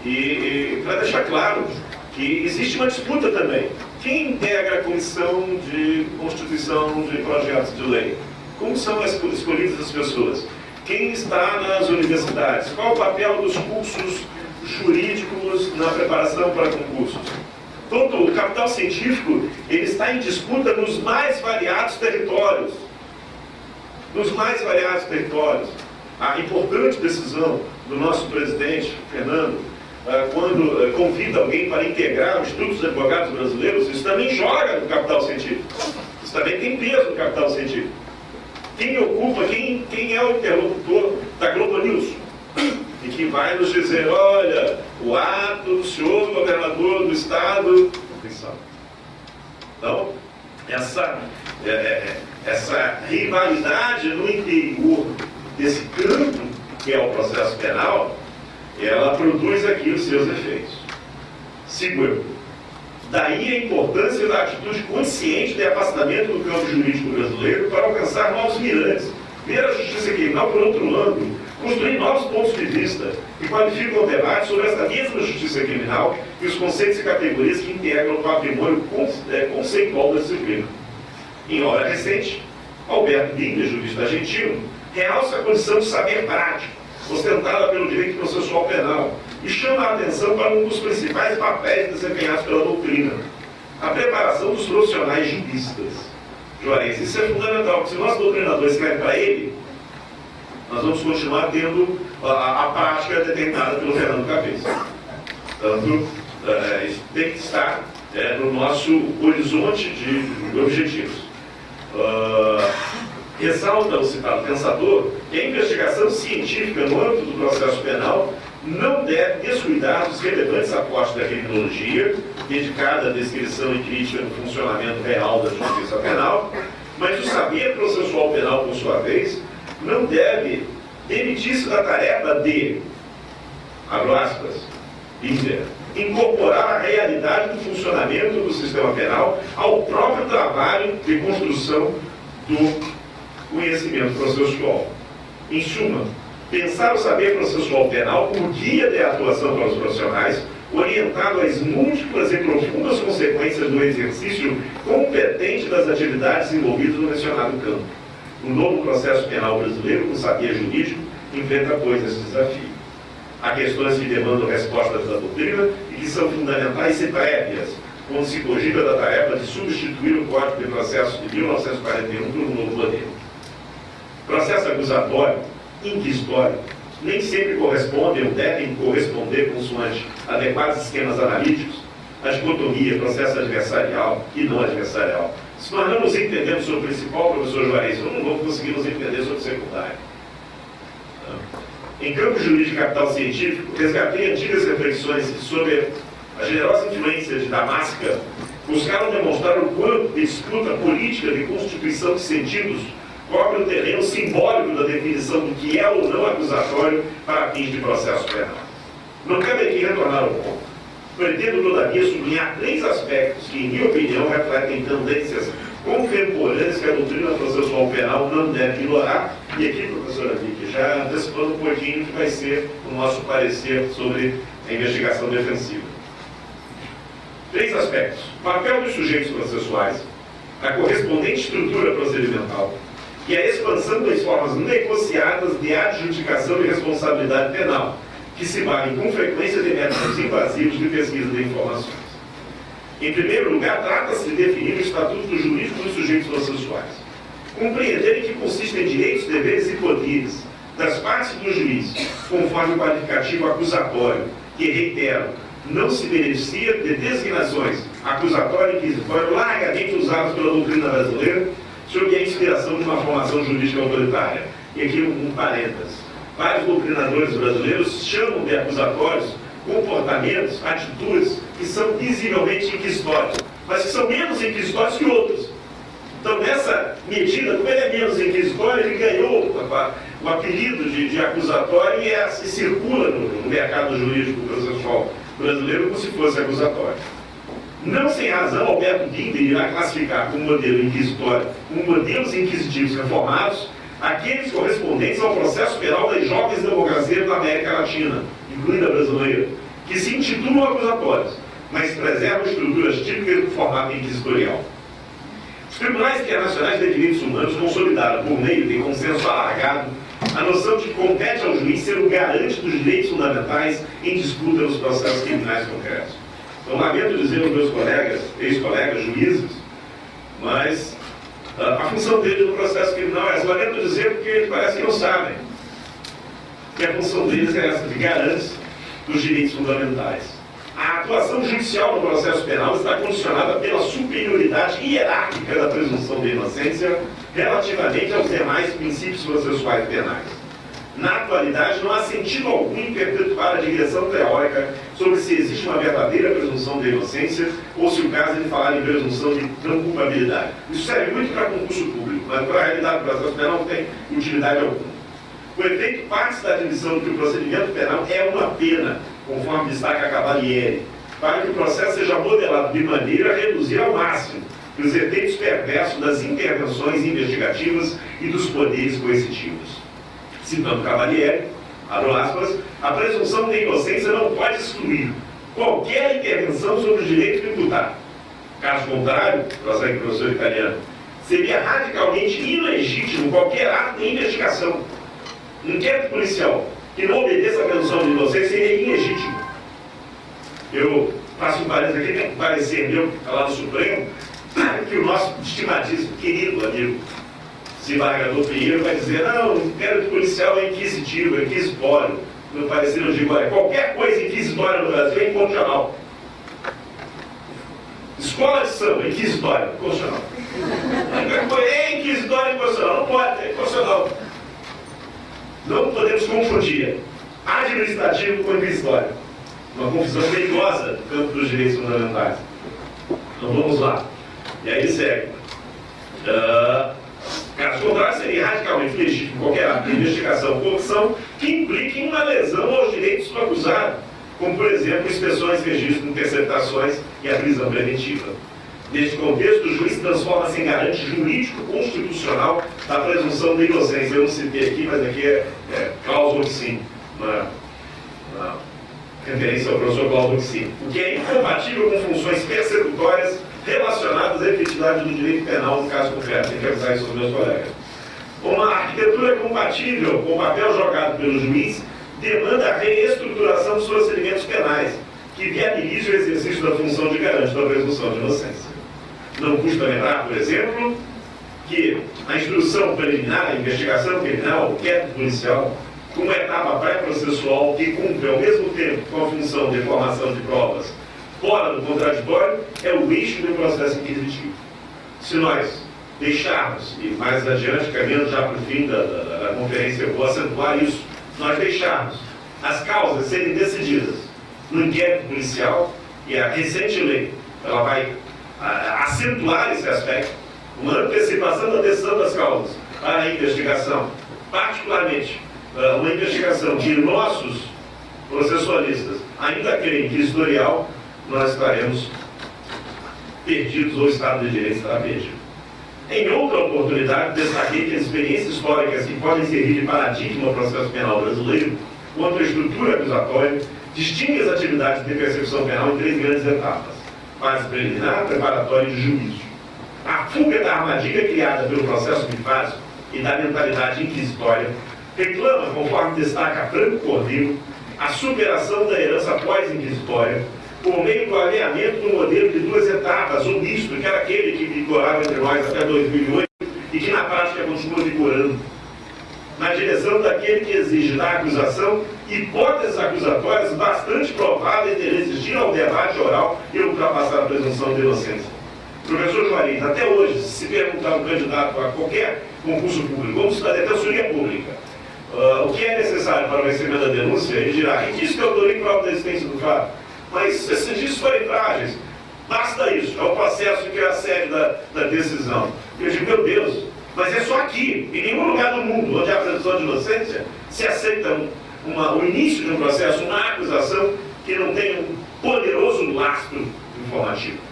e para deixar claro que existe uma disputa também. Quem integra a Comissão de Constituição de Projetos de Lei? Como são escolhidas as pessoas? Quem está nas universidades? Qual o papel dos cursos jurídicos na preparação para concursos? Todo o capital científico, ele está em disputa nos mais variados territórios. Nos mais variados territórios. A importante decisão do nosso presidente, Fernando, quando convida alguém para integrar o Instituto dos Advogados Brasileiros, isso também joga no capital científico. Isso também tem peso no capital científico. Quem ocupa, quem é o interlocutor da Globo News? E que vai nos dizer, olha, o ato do senhor governador do estado... Então, essa rivalidade no interior desse campo, que é o processo penal, ela produz aqui os seus efeitos. Sigo eu. Daí a importância da atitude consciente de afastamento do campo jurídico brasileiro para alcançar novos mirantes, ver a justiça criminal por outro ângulo, construir novos pontos de vista e qualificam o debate sobre essa mesma justiça criminal e os conceitos e categorias que integram o patrimônio conceitual da disciplina. Em obra recente, Alberto Biglia, jurista argentino, realça a condição de saber prático, ostentada pelo direito processual penal, e chama a atenção para um dos principais papéis desempenhados pela doutrina, a preparação dos profissionais juristas. Juarez, isso é fundamental, porque se o nosso doutrinador escreve para ele, nós vamos continuar tendo a prática determinada pelo Fernando Cabeça. Portanto, isso tem que estar no nosso horizonte de objetivos. Ressalta o citado pensador que a investigação científica no âmbito do processo penal não deve descuidar dos relevantes aportes da criminologia, dedicada à descrição e crítica do funcionamento real da justiça penal, mas o saber processual penal, por sua vez, não deve demitir-se da tarefa de, abro aspas, incorporar a realidade do funcionamento do sistema penal ao próprio trabalho de construção do conhecimento processual. Em suma, pensar o saber processual penal como guia de atuação para os profissionais, orientado às múltiplas e profundas consequências do exercício competente das atividades envolvidas no mencionado campo. O novo processo penal brasileiro, com saber jurídico, enfrenta, pois, esse desafio. Há questões que demandam respostas da doutrina e que são fundamentais e prévias, quando se cogita da tarefa de substituir o Código de Processo de 1941 por um novo modelo. Processo acusatório, inquisitório, nem sempre correspondem ou devem corresponder consoante adequados esquemas analíticos à dicotomia processo adversarial e não adversarial. Se nós não nos entendemos sobre o principal, professor Juarez, não vamos conseguir nos entender sobre o secundário. Em campo jurídico e capital científico, resgatei antigas reflexões sobre a generosa influência de Damasca, buscaram demonstrar o quanto a disputa política de constituição de sentidos cobre o terreno simbólico da definição do que é ou não acusatório para fins de processo penal. Não cabe aqui retornar ao ponto. Pretendo, todavia, sublinhar 3 aspectos que, em minha opinião, refletem tendências contemporâneas que a doutrina processual penal não deve ignorar. E aqui, professora Vicky, já antecipando um pouquinho que vai ser o nosso parecer sobre a investigação defensiva. 3 aspectos. Papel dos sujeitos processuais, a correspondente estrutura procedimental e a expansão das formas negociadas de adjudicação e responsabilidade penal, que se valem com frequência de métodos invasivos de pesquisa de informações. Em primeiro lugar, trata-se de definir o estatuto jurídico dos sujeitos processuais. Compreender em que consistem direitos, deveres e poderes das partes do juiz, conforme o qualificativo acusatório, que, reitero, não se beneficia de designações acusatório e inquisitório largamente usadas pela doutrina brasileira, sob a inspiração de uma formação jurídica autoritária. E aqui um parênteses. Vários doutrinadores brasileiros chamam de acusatórios comportamentos, atitudes que são visivelmente inquisitórios, mas que são menos inquisitórios que outros. Então, nessa medida, como ele é menos inquisitório, ele ganhou o apelido de acusatório e circula no mercado jurídico processual brasileiro como se fosse acusatório. Não sem razão, Alberto Binder irá classificar como modelo inquisitório, como modelos inquisitivos reformados, aqueles correspondentes ao processo penal das jovens democracias da América Latina, incluindo a brasileira, que se intitulam acusatórios, mas preservam estruturas típicas do formato inquisitorial. Os tribunais internacionais de direitos humanos consolidaram, por meio de consenso alargado, a noção de que compete ao juiz ser o garante dos direitos fundamentais em disputa nos processos criminais concretos. Então, lamento dizer aos meus colegas, ex-colegas juízes, mas a função deles no processo criminal é essa. Lamento dizer porque eles parecem que não sabem. E a função deles é essa, de garante dos direitos fundamentais. A atuação judicial no processo penal está condicionada pela superioridade hierárquica da presunção de inocência relativamente aos demais princípios processuais penais. Na atualidade, não há sentido algum em perpetuar a digressão teórica sobre se existe uma verdadeira presunção de inocência ou se o caso é de falar em presunção de não culpabilidade. Isso serve muito para concurso público, mas para a realidade do processo penal não tem utilidade alguma. O efeito parte da admissão de que o procedimento penal é uma pena, conforme destaca Cavalieri, para que o processo seja modelado de maneira a reduzir ao máximo os efeitos perversos das intervenções investigativas e dos poderes coercitivos. Citando Cavalieri, abro aspas, a presunção de inocência não pode excluir qualquer intervenção sobre o direito do imputado. Caso contrário, prossegue o professor italiano, seria radicalmente ilegítimo qualquer ato de investigação. Um inquérito policial que não obedeça à presunção de inocência seria ilegítimo. parecer meu, que está lá no Supremo, que o nosso estimadíssimo, querido amigo desembargador Pinheiro vai dizer: não, o inquérito policial é inquisitivo, é inquisitório. No parecer eu digo: olha, qualquer coisa inquisitória no Brasil é inconstitucional. Escola de samba, inquisitória, inconstitucional. É inquisitória, inconstitucional. Não pode, é inconstitucional. Não podemos confundir administrativo com inquisitório. Uma confusão perigosa no campo dos direitos fundamentais. Então vamos lá. E aí segue. Caso contrário, seria radicalmente legítimo qualquer ato de investigação ou corrupção que implique uma lesão aos direitos do acusado, como, por exemplo, inspeções, registros, interceptações e a prisão preventiva. Neste contexto, o juiz transforma-se em garante jurídico constitucional da presunção da inocência. Eu não citei aqui, mas aqui é cláusula de sim, uma referência ao professor Cláudio Oxim, o que é incompatível com funções persecutórias relacionadas à efetividade do direito penal no caso concreto. Tem que avisar isso aos meus colegas. Uma arquitetura compatível com o papel jogado pelo juiz demanda a reestruturação dos procedimentos penais, que viabilize o exercício da função de garante da presunção de inocência. Não custa lembrar, por exemplo, que a instrução preliminar, a investigação criminal, o inquérito policial, uma etapa pré-processual que cumpre ao mesmo tempo com a função de formação de provas fora do contraditório, é o eixo do processo inquisitivo. Se nós deixarmos, e mais adiante, caminhando já para o fim da conferência, eu vou acentuar isso, nós deixarmos as causas serem decididas no inquérito policial, e a recente lei, ela vai acentuar esse aspecto, uma antecipação da decisão das causas para a investigação, particularmente uma investigação que nossos processualistas ainda creem inquisitorial, nós estaremos perdidos ou Estado de Direito estará perdido. Em outra oportunidade, destaquei que as experiências históricas que podem servir de paradigma ao processo penal brasileiro, quanto à estrutura acusatória, distingue as atividades de persecução penal em 3 grandes etapas: fase preliminar, preparatória e de juízo. A fuga da armadilha criada pelo processo bifásico e da mentalidade inquisitória reclama, conforme destaca Franco Cordeiro, a superação da herança pós-inquisitória por meio do alinhamento do modelo de 2 etapas, o misto, que era aquele que vigorava entre nós até 2008 e que na prática continua vigorando, na direção daquele que exige da acusação hipóteses acusatórias bastante prováveis de resistir ao debate oral e ultrapassar a presunção de inocência. Professor Juarez, até hoje, se perguntar um candidato a qualquer concurso público, vamos da Defensoria Pública, o que é necessário para o recebimento da denúncia, ele dirá: quem disse que eu autoria prova da existência do fato? Mas esses indícios forem frágeis, basta isso, é o processo que é a sede da decisão. Eu digo: meu Deus, mas é só aqui, em nenhum lugar do mundo onde há presunção de inocência se aceita o início de um processo, uma acusação que não tem um poderoso lastro informativo.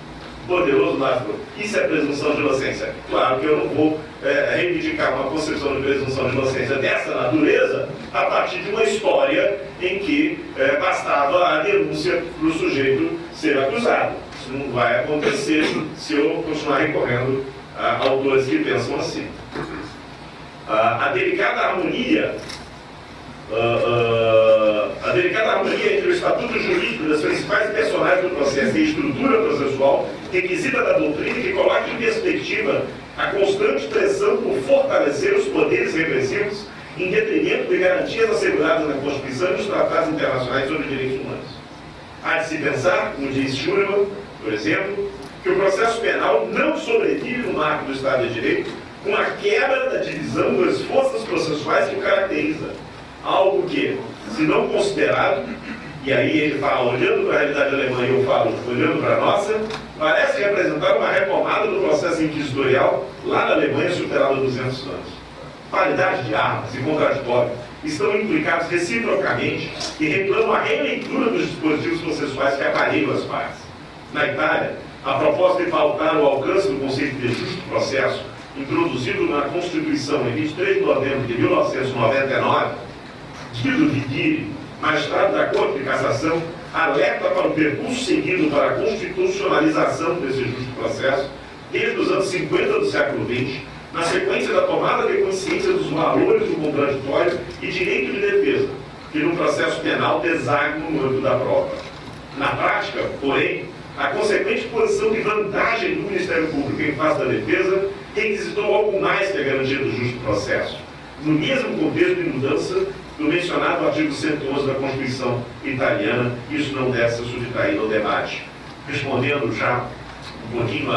Poderoso lastro. Isso é presunção de inocência. Claro que eu não vou reivindicar uma concepção de presunção de inocência dessa natureza a partir de uma história em que bastava a denúncia para o sujeito ser acusado. Isso não vai acontecer se eu continuar recorrendo a autores que pensam assim. A delicada harmonia entre o estatuto jurídico das principais personagens do processo e a estrutura processual requisita da doutrina que coloca em perspectiva a constante pressão por fortalecer os poderes repressivos em detrimento de garantias asseguradas na Constituição e nos tratados internacionais sobre direitos humanos. Há de se pensar, como diz Schurman, por exemplo, que o processo penal não sobrevive no marco do Estado de Direito com a quebra da divisão das forças processuais que o caracteriza. Algo que, se não considerado, e aí ele fala olhando para a realidade alemã e eu falo olhando para a nossa, parece representar uma retomada do processo inquisitorial lá na Alemanha superada há 200 anos. Paridade de armas e contraditório estão implicados reciprocamente e reclamam a releitura dos dispositivos processuais que aparelham as partes. Na Itália, a proposta de pautar o alcance do conceito de justo processo, introduzido na Constituição em 23 de novembro de 1999, Guido Vigili, magistrado da Corte de Cassação, alerta para o percurso seguido para a constitucionalização desse justo processo desde os anos 50 do século XX, na sequência da tomada de consciência dos valores do contraditório e direito de defesa, que no processo penal desaguam no âmbito da prova. Na prática, porém, a consequente posição de vantagem do Ministério Público em face da defesa requisitou algo mais que a garantia do justo processo, no mesmo contexto de mudança do mencionado artigo 111 da Constituição italiana. Isso não deve ser subtraído ao debate. Respondendo já um pouquinho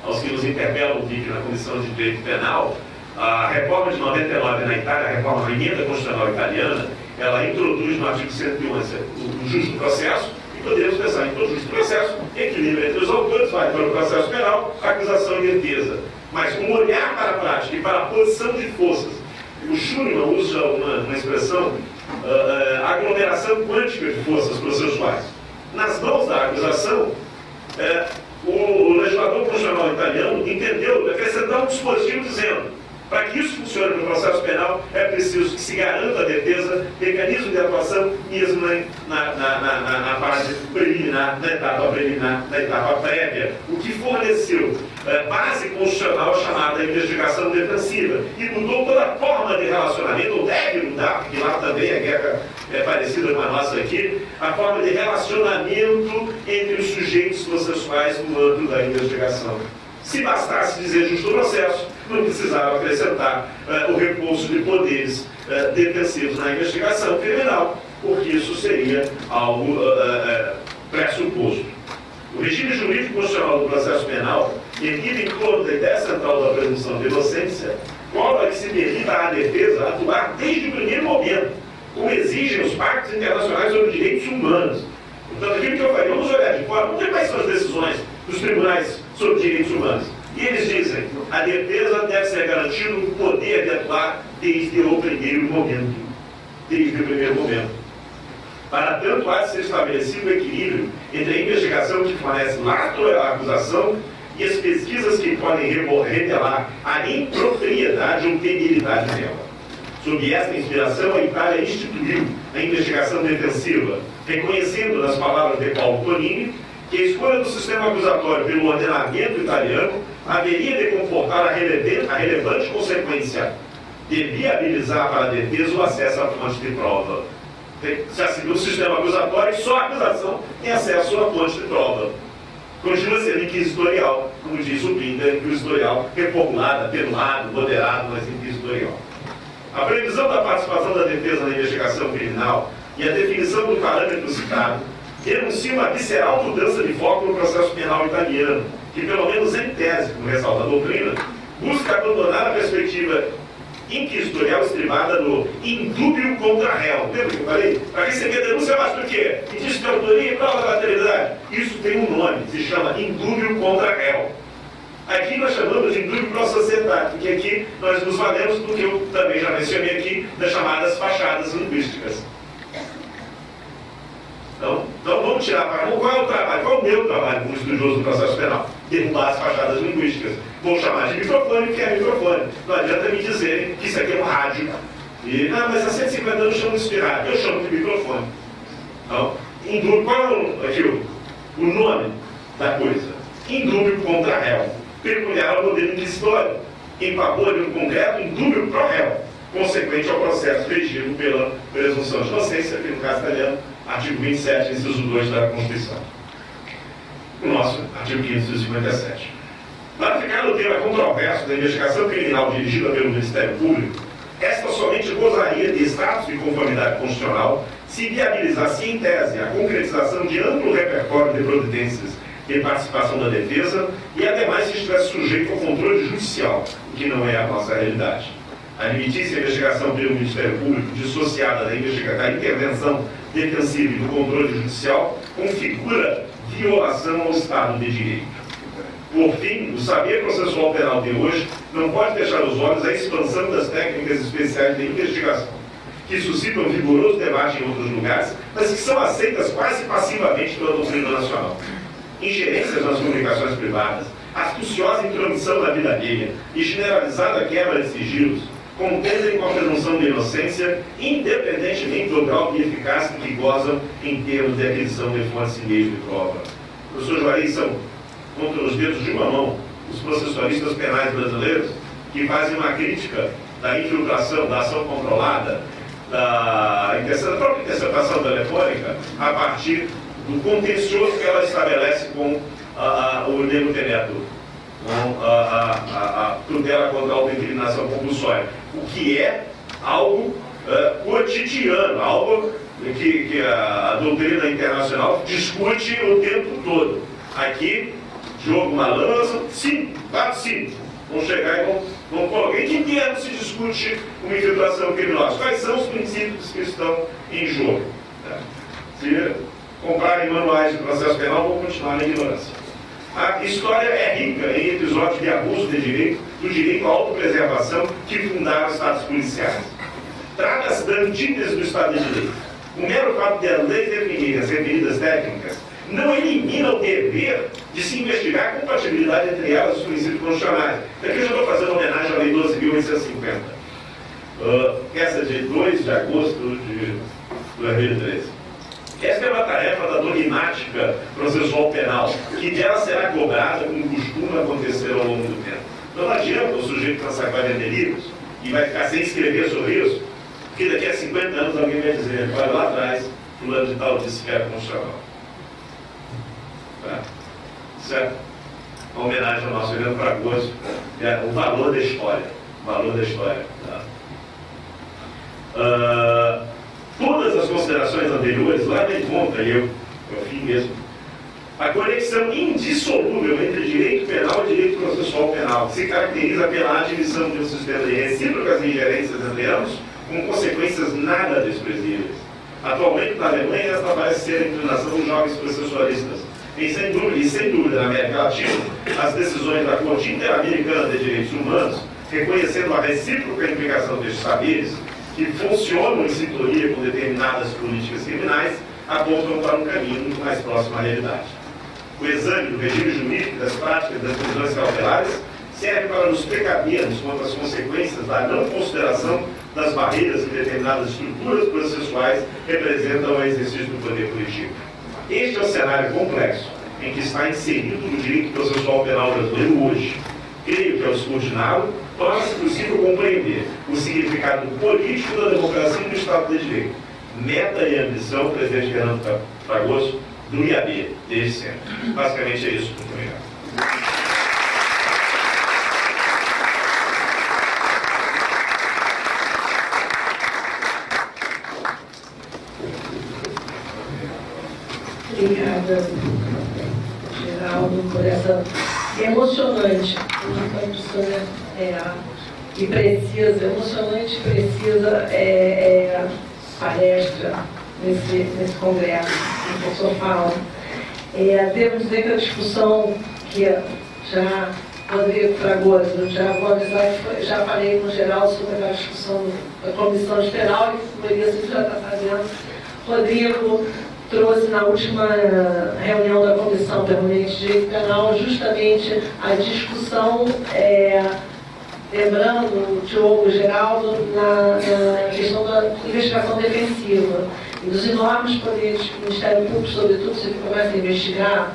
aos que nos interpelam aqui na Comissão de Direito Penal, a reforma de 99 na Itália, a reforma da emenda constitucional italiana, ela introduz no artigo 111 o justo processo, e podemos pensar em todo justo processo, equilíbrio entre os autores, vai para o processo penal, acusação e defesa. Mas um olhar para a prática e para a posição de forças. O Schumann usa uma expressão, aglomeração quântica de forças processuais. Nas mãos da acusação, o legislador constitucional italiano entendeu acrescentar um dispositivo dizendo: para que isso funcione no processo penal, é preciso que se garanta a defesa, mecanismo de atuação, mesmo na fase preliminar, na etapa prévia, o que forneceu base constitucional chamada investigação defensiva, e mudou toda a forma de relacionamento, ou deve mudar, porque lá também a guerra é parecida com a nossa aqui, a forma de relacionamento entre os sujeitos processuais no âmbito da investigação. Se bastasse dizer justo processo, não precisava acrescentar o recurso de poderes defensivos na investigação criminal, porque isso seria algo pressuposto. O regime jurídico constitucional do processo penal, erguido em torno da ideia central da presunção de inocência, cobra que se permita à defesa atuar desde o primeiro momento, como exigem os pactos internacionais sobre direitos humanos. Portanto, aquilo que eu falei, vamos olhar de fora, vamos ver quais são as decisões dos tribunais sobre direitos humanos. E eles dizem: a defesa deve ser garantido o poder de atuar desde o primeiro momento. Desde o primeiro momento. Para tanto, há de ser estabelecido o equilíbrio entre a investigação que fornece lastro à acusação e as pesquisas que podem revelar a impropriedade ou temeridade dela. Sob esta inspiração, a Itália instituiu a investigação defensiva, reconhecendo, nas palavras de Paulo Tonini, que a escolha do sistema acusatório pelo ordenamento italiano haveria de comportar a relevante consequência de viabilizar para a defesa o acesso à fonte de prova. Já se viu o sistema acusatório, só a acusação tem acesso à fonte de prova. Continua sendo inquisitorial, como diz o Binder, inquisitorial reformulado, atenuado, moderado, mas inquisitorial. A previsão da participação da defesa na investigação criminal e a definição do parâmetro citado denuncia uma visceral mudança de foco no processo penal italiano, que, pelo menos em tese, como ressalta a doutrina, busca abandonar a perspectiva inquisitorial estribada no indúbio contra réu. Lembra que eu falei? Para receber denúncia basta o quê? Indício de autoria e prova da materialidade. Isso tem um nome, se chama indúbio contra réu. Aqui nós chamamos de indúbio pro sociedade, porque aqui nós nos valemos do que eu também já mencionei aqui, das chamadas fachadas linguísticas. Então vamos tirar para qual é o trabalho, qual é o meu trabalho como estudioso do processo penal? Derrubar as fachadas linguísticas. Vou chamar de microfone, porque é microfone. Não adianta me dizerem que isso aqui é um rádio. E, mas há 150 anos chamam isso de rádio. Eu chamo de microfone. Então, indúbio, qual é aqui, o nome da coisa? Indúbio contra réu. Peculiar ao modelo inquisitório. Em favor de um concreto indúbio pro réu, consequente ao processo regido pela presunção de inocência, que no caso italiano, artigo 27, inciso 2 da Constituição. O nosso artigo 557. Para ficar no tema controverso da investigação criminal dirigida pelo Ministério Público, esta somente gozaria de status de conformidade constitucional se viabilizasse em tese a concretização de amplo repertório de providências de participação da defesa e, ademais, se estivesse sujeito ao controle judicial, o que não é a nossa realidade. Admitisse a investigação pelo Ministério Público dissociada da intervenção defensiva e do controle judicial configura violação ao Estado de Direito. Por fim, o saber processual penal de hoje não pode fechar os olhos à expansão das técnicas especiais de investigação, que suscitam vigoroso debate em outros lugares, mas que são aceitas quase passivamente pela doutrina nacional. Ingerências nas comunicações privadas, astuciosa intromissão na vida alheia e generalizada quebra de sigilos contendem com a presunção de inocência, independentemente do grau de eficácia que gozam em termos de aquisição de fontes e meios de prova. Professor Juarez, são, contra os dedos de uma mão, os processualistas penais brasileiros que fazem uma crítica da infiltração, da ação controlada, da própria interceptação telefônica a partir do contencioso que ela estabelece com o nego teneto, com a tutela contra a autoincriminação compulsória, o que é algo cotidiano, algo que a doutrina internacional discute o tempo todo. Aqui, jogo uma lança, sim, bate sim. Vão chegar e vão colocar. Em que termos se discute uma infiltração criminosa? Quais são os princípios que estão em jogo? Se comprarem manuais de processo penal, vão continuar na ignorância. A história é rica em episódios de abuso de direito, do direito à autopreservação que fundaram estados policiais. Trata-se da antítese do Estado de Direito. O mero fato de as leis definirem as referidas técnicas não elimina o dever de se investigar a compatibilidade entre elas e os princípios constitucionais. Aqui eu já estou fazendo homenagem à Lei 12.850. Essa de 2 de agosto de 2013. Essa é uma tarefa da dogmática processual penal, que dela será cobrada como costuma acontecer ao longo do tempo. Não adianta o sujeito pensar que vai vender livros e vai ficar sem escrever sobre isso, porque daqui a 50 anos alguém vai dizer, olha lá atrás, fulano de tal disse que era constitucional. Tá? Certo? Uma homenagem ao nosso Fernando Fragoso, o valor da história. O valor da história. Tá? Todas as considerações anteriores lá em conta, eu fim mesmo, a conexão indissolúvel entre direito penal e direito processual penal se caracteriza pela admissão de um sistema de recíprocas ingerências entre ambos, com consequências nada desprezíveis. Atualmente, na Alemanha, esta parece ser a inclinação dos jovens processualistas. E sem dúvida, na América Latina, as decisões da Corte Interamericana de Direitos Humanos, reconhecendo a recíproca implicação destes saberes, que funcionam em sintonia com determinadas políticas criminais, apontam para um caminho muito mais próximo à realidade. O exame do regime jurídico das práticas das prisões cautelares serve para nos precavermos contra as consequências da não consideração das barreiras que determinadas estruturas processuais representam ao exercício do poder político. Este é o cenário complexo em que está inserido o direito processual penal brasileiro hoje. Creio que, ao escrutiná-lo, torna-se possível compreender o significado político da democracia e do Estado de Direito. Meta e ambição, presidente Fernando Fragoso, do IAB, desde sempre. Basicamente é isso. Muito obrigado. Obrigada, Geraldo, por essa emocionante e precisa, emocionante e precisa palestra nesse congresso, que o senhor fala. Devo dizer que a discussão que já Rodrigo Fragoso, já vou avisar que já falei no geral sobre a discussão da Comissão Geral e por isso já está fazendo. Rodrigo trouxe na última reunião da Comissão Permanente de Direito Penal justamente a discussão, lembrando o Diogo Geraldo, na questão da investigação defensiva e dos enormes poderes do Ministério Público, sobretudo se ele começa a investigar,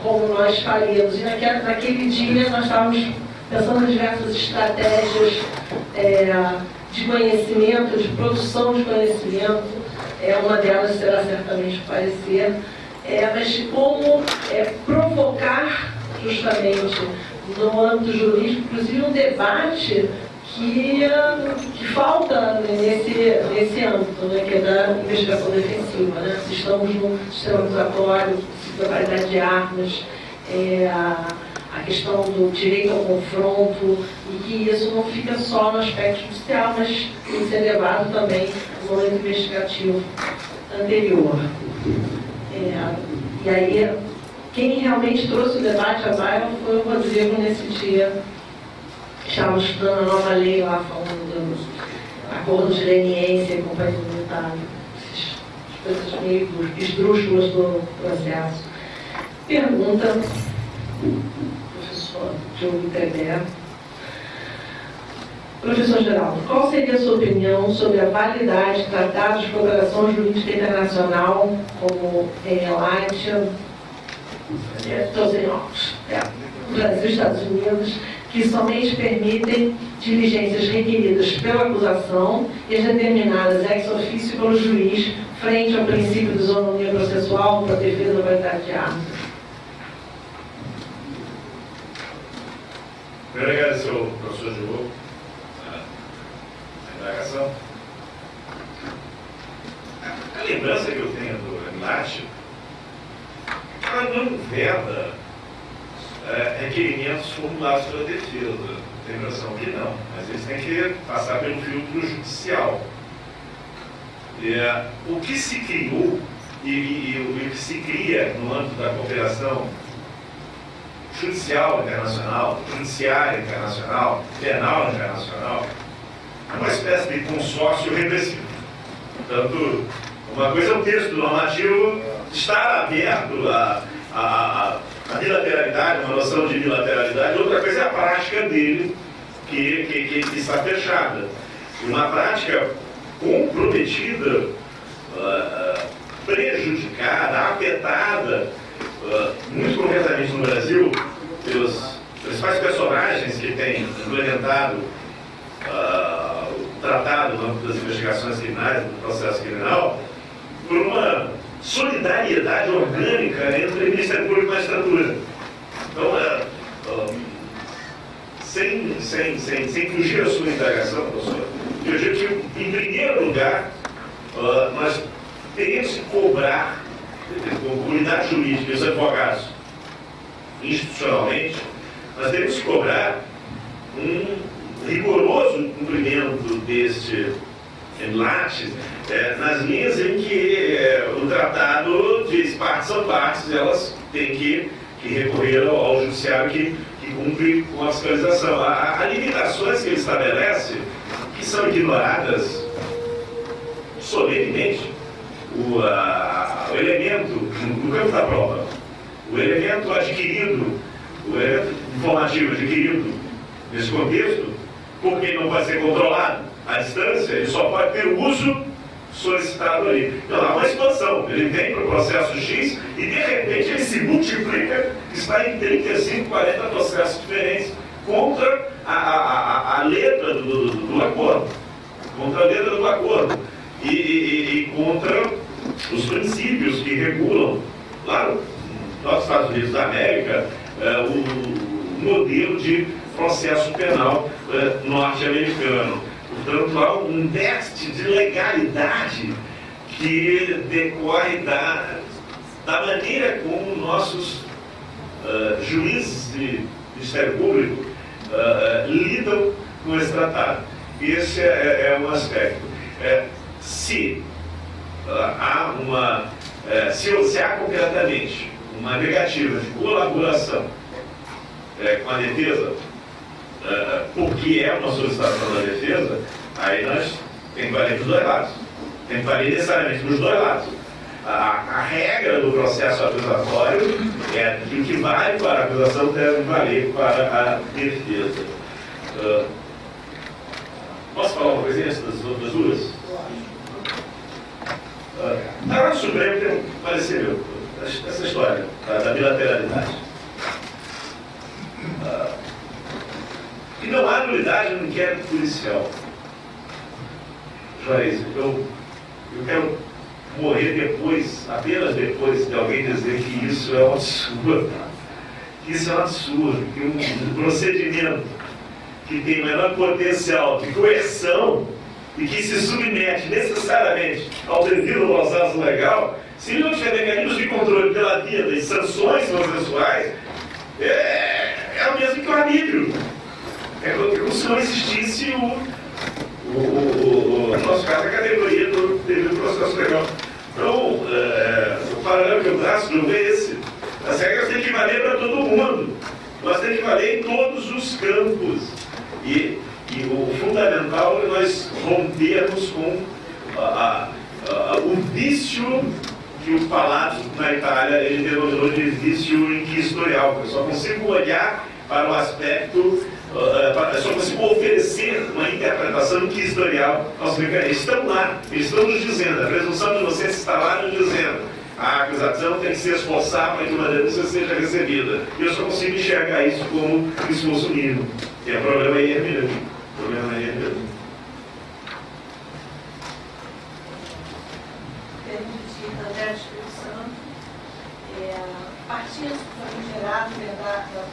como nós faríamos. E naquele dia nós estávamos pensando em diversas estratégias de conhecimento, de produção de conhecimento. Uma delas será certamente o parecer, mas como provocar justamente no âmbito jurídico, inclusive um debate que falta nesse âmbito, né, que é da investigação defensiva. Né? Se estamos num sistema acusatório, da variedade de armas, a questão do direito ao confronto, e que isso não fica só no aspecto judicial, mas tem que ser levado também no âmbito investigativo anterior. E aí, quem realmente trouxe o debate à baila foi o Rodrigo nesse dia. Estávamos estudando a nova lei lá, falando do acordo de leniência e companhia militar, essas coisas meio esdrúxulas do processo. Pergunta, professor Diogo Teber. Professor Geraldo, qual seria a sua opinião sobre a validade de tratados de cooperação jurídica internacional, como ELAT, Brasil e Estados Unidos, que somente permitem diligências requeridas pela acusação e as determinadas ex officio pelo juiz frente ao princípio de isonomia de armas. Primeiro, agradecer ao professor Diogo a indagação. A lembrança que eu tenho do MLAT, ela não veda requerimentos formulados pela defesa. Tem a impressão que não, mas eles têm que passar pelo filtro judicial. O que se criou e o que se cria no âmbito da cooperação judicial internacional, judiciária internacional, penal internacional, é uma espécie de consórcio repressivo. Portanto, uma coisa é o texto normativo estar aberto à bilateralidade, uma noção de bilateralidade, outra coisa é a prática dele, que está fechada. Uma prática comprometida, prejudicada, afetada, muito concretamente no Brasil, pelos principais personagens que têm implementado o tratado no âmbito das investigações criminais, do processo criminal, por uma solidariedade orgânica entre o Ministério Público e a magistratura. Então, sem fugir à sua indagação, professor, eu digo que, em primeiro lugar, nós teríamos que cobrar, como comunidade jurídica e os advogados, institucionalmente, nós temos que cobrar um rigoroso cumprimento deste MLAT nas linhas em que o tratado diz partes são partes, elas têm que recorrer ao judiciário que cumpre com a fiscalização. Há limitações que ele estabelece que são ignoradas solenemente. O elemento, no campo da prova, o elemento adquirido, o elemento informativo adquirido nesse contexto, porque ele não pode ser controlado à distância, ele só pode ter o uso solicitado ali. Então há uma expansão, ele vem para o processo X e de repente ele se multiplica, está em 35, 40 processos diferentes contra a letra do acordo, contra a letra do acordo e contra os princípios que regulam, lá nos Estados Unidos da América, o modelo de processo penal norte-americano. Portanto, há um déficit de legalidade que decorre da maneira como nossos juízes de Ministério Público lidam com esse tratado. Esse é um aspecto. Se há concretamente uma negativa de colaboração com a defesa, porque é uma solicitação da defesa, aí nós temos que valer dos dois lados. Tem que valer necessariamente dos dois lados. A regra do processo acusatório é que o que vale para a acusação deve valer para a defesa. Posso falar uma coisinha das outras duas? Agora o Supremo tem um parecer meu, essa história da bilateralidade. E não há nulidade no inquérito policial. Juiz, eu quero morrer depois, apenas depois de alguém dizer que isso é um absurdo. Que isso é um absurdo, que um procedimento que tem o menor potencial de coerção e que se submete necessariamente ao devido processo legal, se não tiver mecanismos de controle pela vida e sanções processuais, é o mesmo que o arbítrio. É como se não existisse no nosso caso, a categoria do devido processo legal. Então, o paralelo que eu traço não é esse. As regras têm que valer para todo mundo. Nós temos que valer em todos os campos. E o fundamental é nós rompermos com o vício que o Palacio na Itália ele denominou de vício inquisitorial. Eu só consigo olhar para o aspecto, só consigo oferecer uma interpretação inquisitorial aos mecanismos. Estão lá, eles estão nos dizendo, a presunção de inocência está lá nos dizendo. A acusação tem que se esforçar para que uma denúncia seja recebida. E eu só consigo enxergar isso como esforço mínimo. E o problema aí é mesmo. O problema aí é mesmo. partindo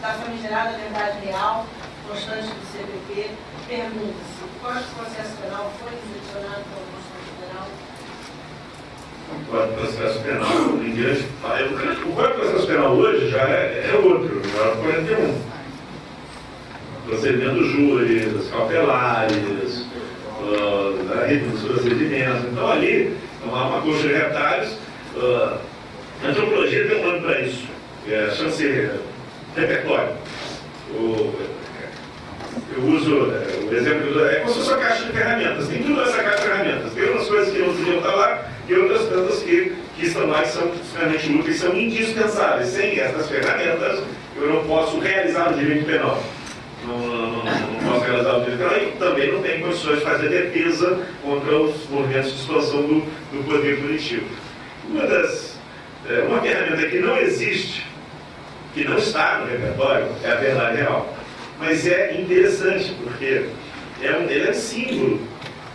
da famigerada verdade real, constante do CPP, pergunta-se, o Código de Processo Penal foi decepcionado pela Constituição Federal? O Código de Processo Penal, o Código de Processo Penal hoje já é outro, já é 41. Procedimento júris, cautelares, da rede dos procedimentos. Então ali há uma coxa de retalhos. A antropologia tem um nome para isso, chama-se repertório. Eu uso o exemplo é como se fosse uma caixa de ferramentas. Tem tudo nessa caixa de ferramentas. Tem umas coisas que não deviam estar lá e outras tantas que estão lá, que são extremamente úteis, são indispensáveis. Sem essas ferramentas, eu não posso realizar o direito penal. Não posso realizar o direito penal e também não tenho condições de fazer defesa contra os movimentos de expansão do poder punitivo. Uma ferramenta que não existe, que não está no repertório, é a verdade real. Mas é interessante, porque ele é um símbolo.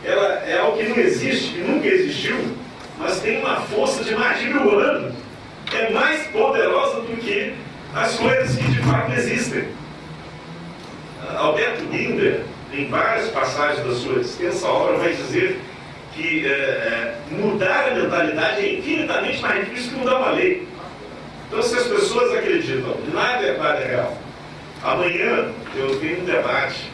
Ela é algo que não existe, que nunca existiu, mas tem uma força de mais de 1000 anos. É mais poderosa do que as coisas que de fato existem. Alberto Binder, em várias passagens da sua extensa obra, vai dizer que mudar a mentalidade é infinitamente mais difícil que mudar uma lei. Então, se as pessoas acreditam que nada é real, amanhã eu tenho um debate,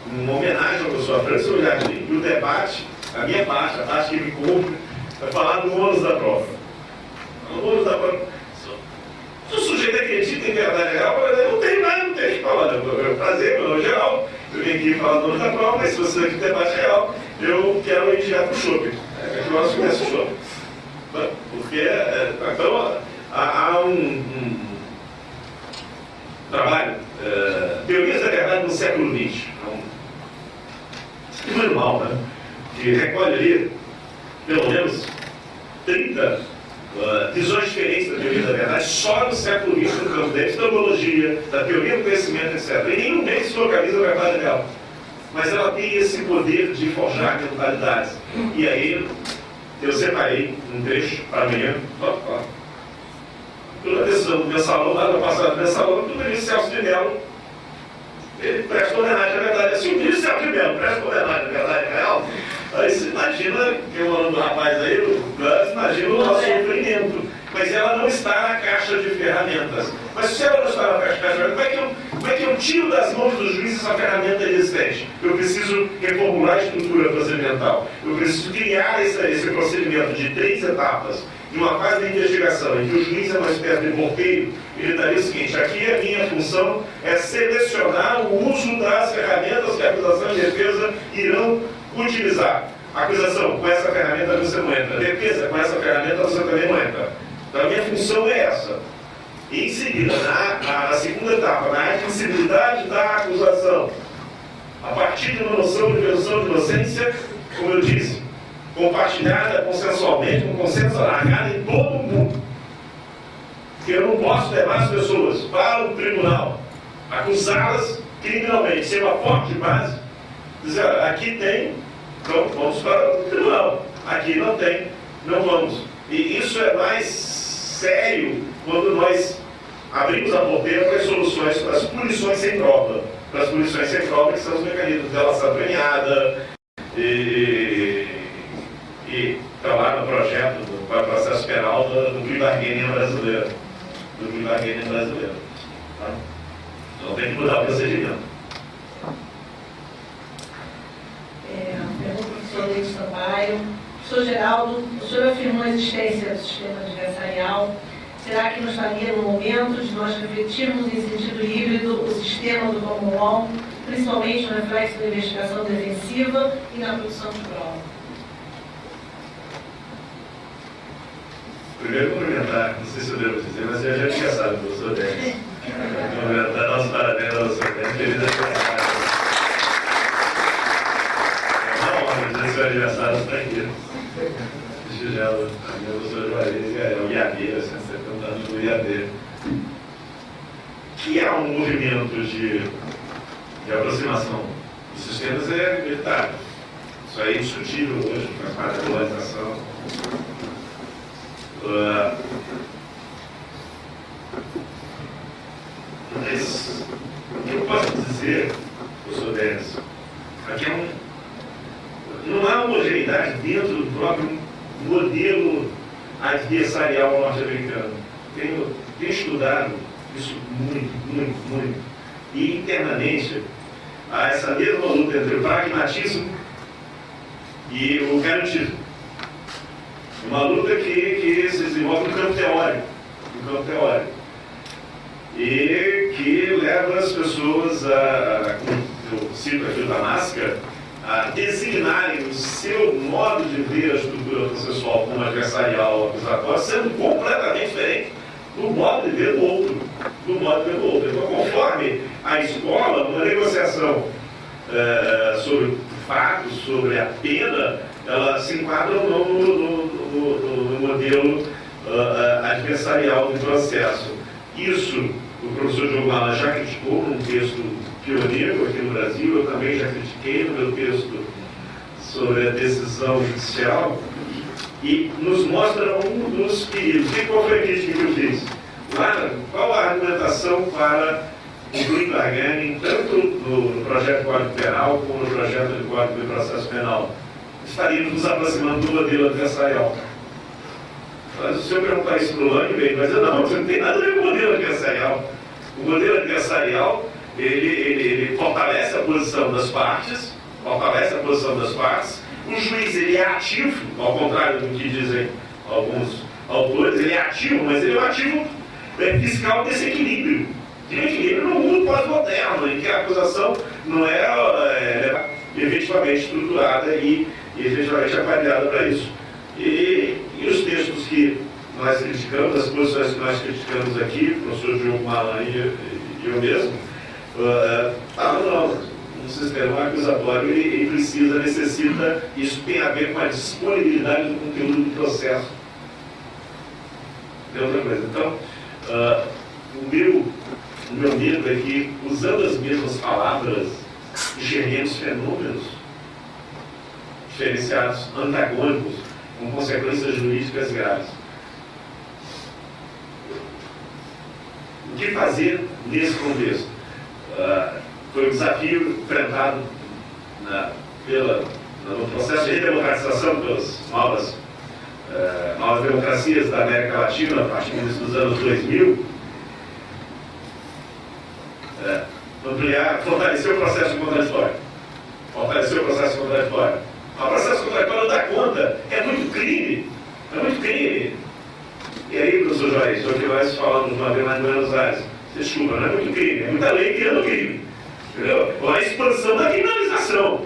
uma homenagem ao professor Francisco Jardim, e o debate, a minha parte, a parte que me cumpre, vai falar do ônus da prova. O ônus da prova. Se o sujeito acredita em verdade real, eu não tenho nada, não tenho que falar. Prazer, meu nome é Geraldo, eu vim aqui falar do ônus da prova, mas se você quer debate real, eu quero ir direto para o shopping. É que eu acho que o shopping. Porque, então, há um trabalho, Teorias da Verdade no século XX, um manual, né, que recolhe ali, pelo menos, 30 visões diferentes da teoria da verdade, só no século XX, no campo da epistemologia, da teoria do conhecimento, etc. E nenhum deles se localiza a verdade dela. Mas ela tem esse poder de forjar mentalidades. E aí, eu separei um trecho para amanhã. Toda decisão do mensalão, lá no passado do mensalão, tudo isso Celso de Mello, ele presta homenagem à verdade. Assim, o ministro Celso de Mello presta homenagem à verdade real. Aí você imagina, que é o nome do rapaz aí, o Gus, imagina o nosso sofrimento. Mas ela não está na caixa de ferramentas. Mas se ela não está na caixa de ferramentas, como é que eu tiro das mãos dos juízes essa ferramenta existente? Eu preciso reformular a estrutura procedimental. Eu preciso criar esse procedimento de 3 etapas. Em uma fase de investigação, em que o juiz é uma espécie de porteiro, ele daria o seguinte: aqui a minha função é selecionar o uso das ferramentas que a acusação e a defesa irão utilizar. Acusação, com essa ferramenta você não entra. Defesa, com essa ferramenta você também não entra. Então a minha função é essa. E em seguida, na segunda etapa, na admissibilidade da acusação, a partir de uma noção de presunção de inocência, como eu disse, compartilhada consensualmente, com consenso alargado em todo o mundo. Que eu não posso levar as pessoas para o tribunal, acusá-las criminalmente, ser uma forte base, dizer, aqui tem, então vamos para o tribunal, aqui não tem, não vamos. E isso é mais sério quando nós abrimos a porteira para as soluções, para as punições sem prova. Para as punições sem prova, que são os mecanismos de delação premiada e está lá no projeto do processo penal do plea bargaining brasileiro. Do plea bargaining brasileiro. Tá? Então tem que mudar o procedimento. Pergunta do professor Leite Sampaio. Professor Geraldo, o senhor afirmou a existência do sistema adversarial. Será que não estaria no momento de nós refletirmos em sentido híbrido o sistema do common law, principalmente no reflexo da investigação defensiva e na produção de prova? Primeiro, cumprimentar, não sei se eu devo dizer, mas eu já tinha sabe, professor Dente. Cumprimentar, nossos parabéns ao professor Dente, feliz aniversário. É uma honra dizer seu aniversário está aqui. Prestigiando a professora Juarez, o IAD, 170 anos do IAD. Que é um movimento de aproximação dos sistemas militar. Isso aí é indiscutível hoje, faz parte da globalização. modelo adversarial norte-americano. Tenho estudado isso muito. E internamente, há essa mesma luta entre o pragmatismo e o garantismo. Uma luta que se desenvolve no campo teórico. E que leva as pessoas como eu cito aqui da máscara, a designarem o seu modo de ver a estrutura processual como adversarial ou acusatória, sendo completamente diferente do modo de ver do outro. Então, conforme a escola, uma negociação sobre fatos, sobre a pena, ela se enquadra ou não no modelo adversarial do processo. Isso o professor Diogo Malan já criticou num texto pioneiro aqui no Brasil, eu também já critiquei no meu texto sobre a decisão judicial, e nos mostra um dos perigos. E qual foi a crítica que eu fiz? Qual a argumentação para o plea bargaining, tanto no projeto de Código Penal como no projeto de Código de Processo Penal? Estaríamos nos aproximando do modelo adversarial. Mas se eu perguntar isso para o Lang, ele vai dizer, não, você não tem nada a ver com o modelo adversarial. O modelo adversarial, ele fortalece a posição das partes, o juiz, ele é ativo, ao contrário do que dizem alguns autores, ele é ativo, mas ele é um ativo fiscal desse equilíbrio. De equilíbrio no mundo pós-moderno, em que a acusação não é efetivamente estruturada e efetivamente avaliada para isso. E os textos que nós criticamos, as posições que nós criticamos aqui, o professor Diogo Malan e eu mesmo, um sistema acusatório ele necessita, isso tem a ver com a disponibilidade do conteúdo do processo. É outra coisa. Então, o meu medo é que, usando as mesmas palavras, enxerguemos fenômenos diferenciados, antagônicos, com consequências jurídicas graves. O que fazer nesse contexto? Foi um desafio enfrentado no processo de redemocratização pelas novas democracias da América Latina, a partir dos anos 2000, fortalecer o processo contraditório. O processo contraditório não dá conta, é muito crime. E aí, professor Joaís, o que nós falamos uma vez lá em Buenos Aires, desculpa, não é muito crime, é muita lei criando crime. Entendeu? Há uma expansão da criminalização.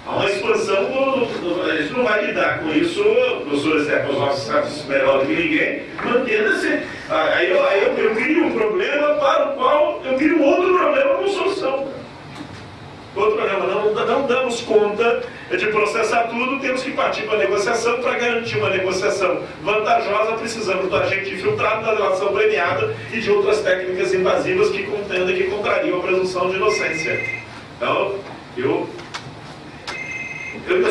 Há uma expansão a gente não vai lidar com isso, professores os nossos status melhor do que ninguém, mantendo-se. Aí eu crio um problema para o qual eu crio outro problema como solução. Outro problema, não damos conta de processar tudo, temos que partir para a negociação. Para garantir uma negociação vantajosa, precisamos do agente infiltrado, da delação premiada e de outras técnicas invasivas que contendem que contrariam a presunção de inocência. Então, eu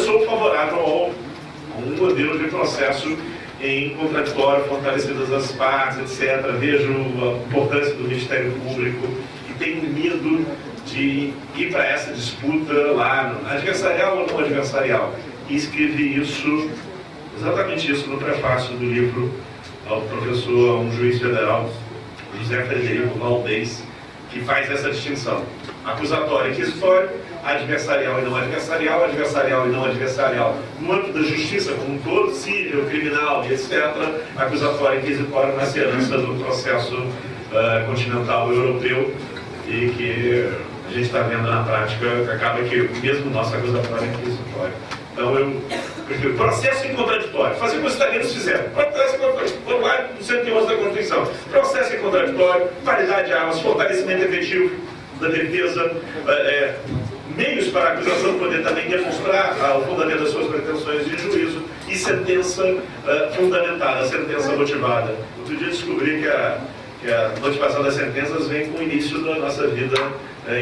sou favorável a um modelo de processo em contraditório, fortalecidas as partes, etc. Vejo a importância do Ministério Público e tenho medo de ir para essa disputa lá, adversarial ou não adversarial. E escrevi exatamente isso no prefácio do livro ao professor, a um juiz federal, José Frederico Valdez, que faz essa distinção. Acusatório e inquisitório, adversarial e não adversarial, adversarial e não adversarial no âmbito da justiça como um todo, civil, criminal, etc. Acusatório e inquisitório nas heranças do processo continental europeu, e que a gente está vendo na prática, acaba que mesmo nosso acusatório é inquisitório. Então eu prefiro processo em contraditório, fazer o que os italianos fizeram, processo em contraditório, lá no 111 da Constituição, processo em contraditório, validade de armas, fortalecimento efetivo da defesa, meios para a acusação poder também demonstrar o fundamento das suas pretensões de juízo e sentença fundamentada, sentença motivada. Outro dia descobri que a motivação das sentenças vem com o início da nossa vida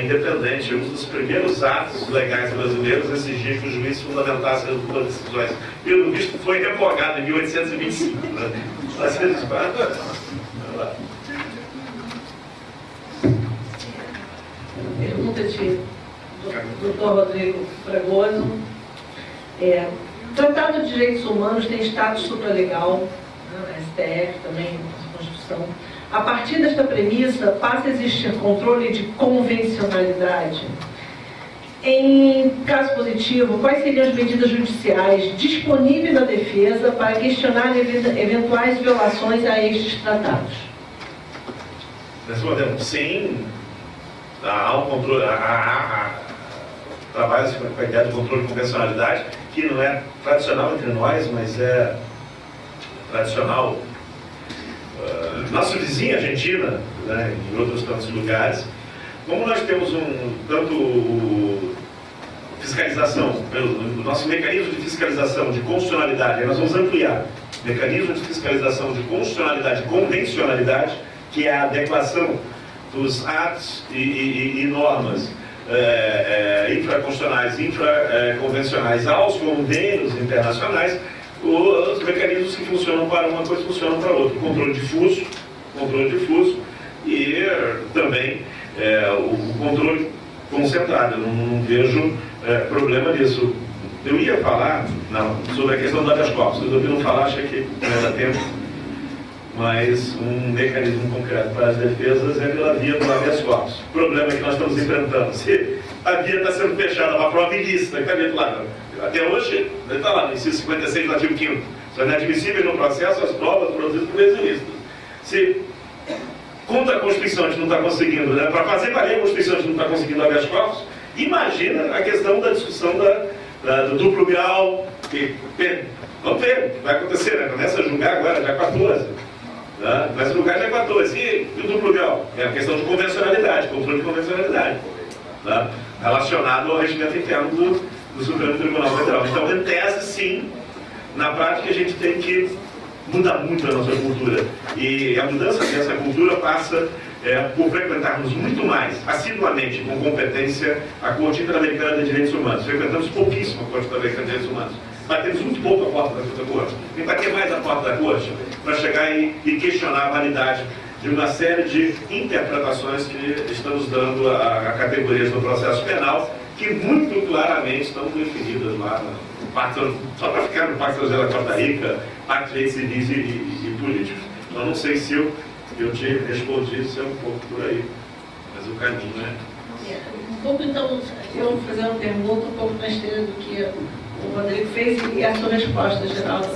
independente. Um dos primeiros atos legais brasileiros exigia que o juiz fundamentasse as duas decisões. Pelo visto, foi revogado em 1825. Né? Pergunta de Dr. Rodrigo Fragoso. O Tratado de Direitos Humanos tem status supralegal, né, a STF também, a Constituição. A partir desta premissa, passa a existir controle de convencionalidade. Em caso positivo, quais seriam as medidas judiciais disponíveis na defesa para questionar eventuais violações a estes tratados? Respondendo, sim, há um controle, trabalha-se com a ideia do controle de convencionalidade, que não é tradicional entre nós, mas é tradicional. Nosso vizinho, Argentina, né, em outros tantos lugares, como nós temos tanto fiscalização, o nosso mecanismo de fiscalização de constitucionalidade, aí nós vamos ampliar o mecanismo de fiscalização de constitucionalidade e convencionalidade, que é a adequação dos atos e normas infraconstitucionais, infraconvencionais aos convênios internacionais, os mecanismos que funcionam para uma coisa funcionam para outra. Controle difuso e também o controle concentrado. Eu não vejo problema nisso. Eu ia falar sobre a questão do habeas corpus. Vocês ouviram falar, achei que não ia dar tempo. Mas um mecanismo concreto para as defesas é pela via do habeas corpus. O problema que nós estamos enfrentando, se a via está sendo fechada, uma prova ilícita, que está dentro lá, até hoje, está lá no inciso 56 do artigo 5º, são inadmissíveis no processo as provas produzidas por meios ilícitos. Se contra a Constituição a gente não está conseguindo, né, para fazer valer a Constituição a gente não está conseguindo habeas corpus, imagina a questão da discussão do duplo grau, que vamos ver o que vai acontecer, né? Começa a julgar agora, dia 14. Né? Começa a julgar dia 14. E o duplo grau? É a questão de convencionalidade, controle de convencionalidade, né? Relacionado ao regimento interno do Supremo Tribunal Federal. Então, em tese, sim, na prática a gente tem que mudar muito a nossa cultura. E a mudança dessa cultura passa por frequentarmos muito mais, assiduamente, com competência, a Corte Interamericana de Direitos Humanos. Frequentamos pouquíssimo a Corte Interamericana de Direitos Humanos. Batemos muito pouco a porta da Corte. Tem que bater mais a porta da Corte para chegar e questionar a validade de uma série de interpretações que estamos dando a categorias do processo penal, que muito claramente estão definidas lá no pacto, só para ficar no Pacto da Costa Rica, Pacto de Direitos Civis e Políticos. Então, não sei se eu te respondi, se é um pouco por aí, mas o caminho é... Um pouco, então, eu vou fazer uma pergunta um pouco na esteira do que o Rodrigo fez e a sua resposta, Geraldo.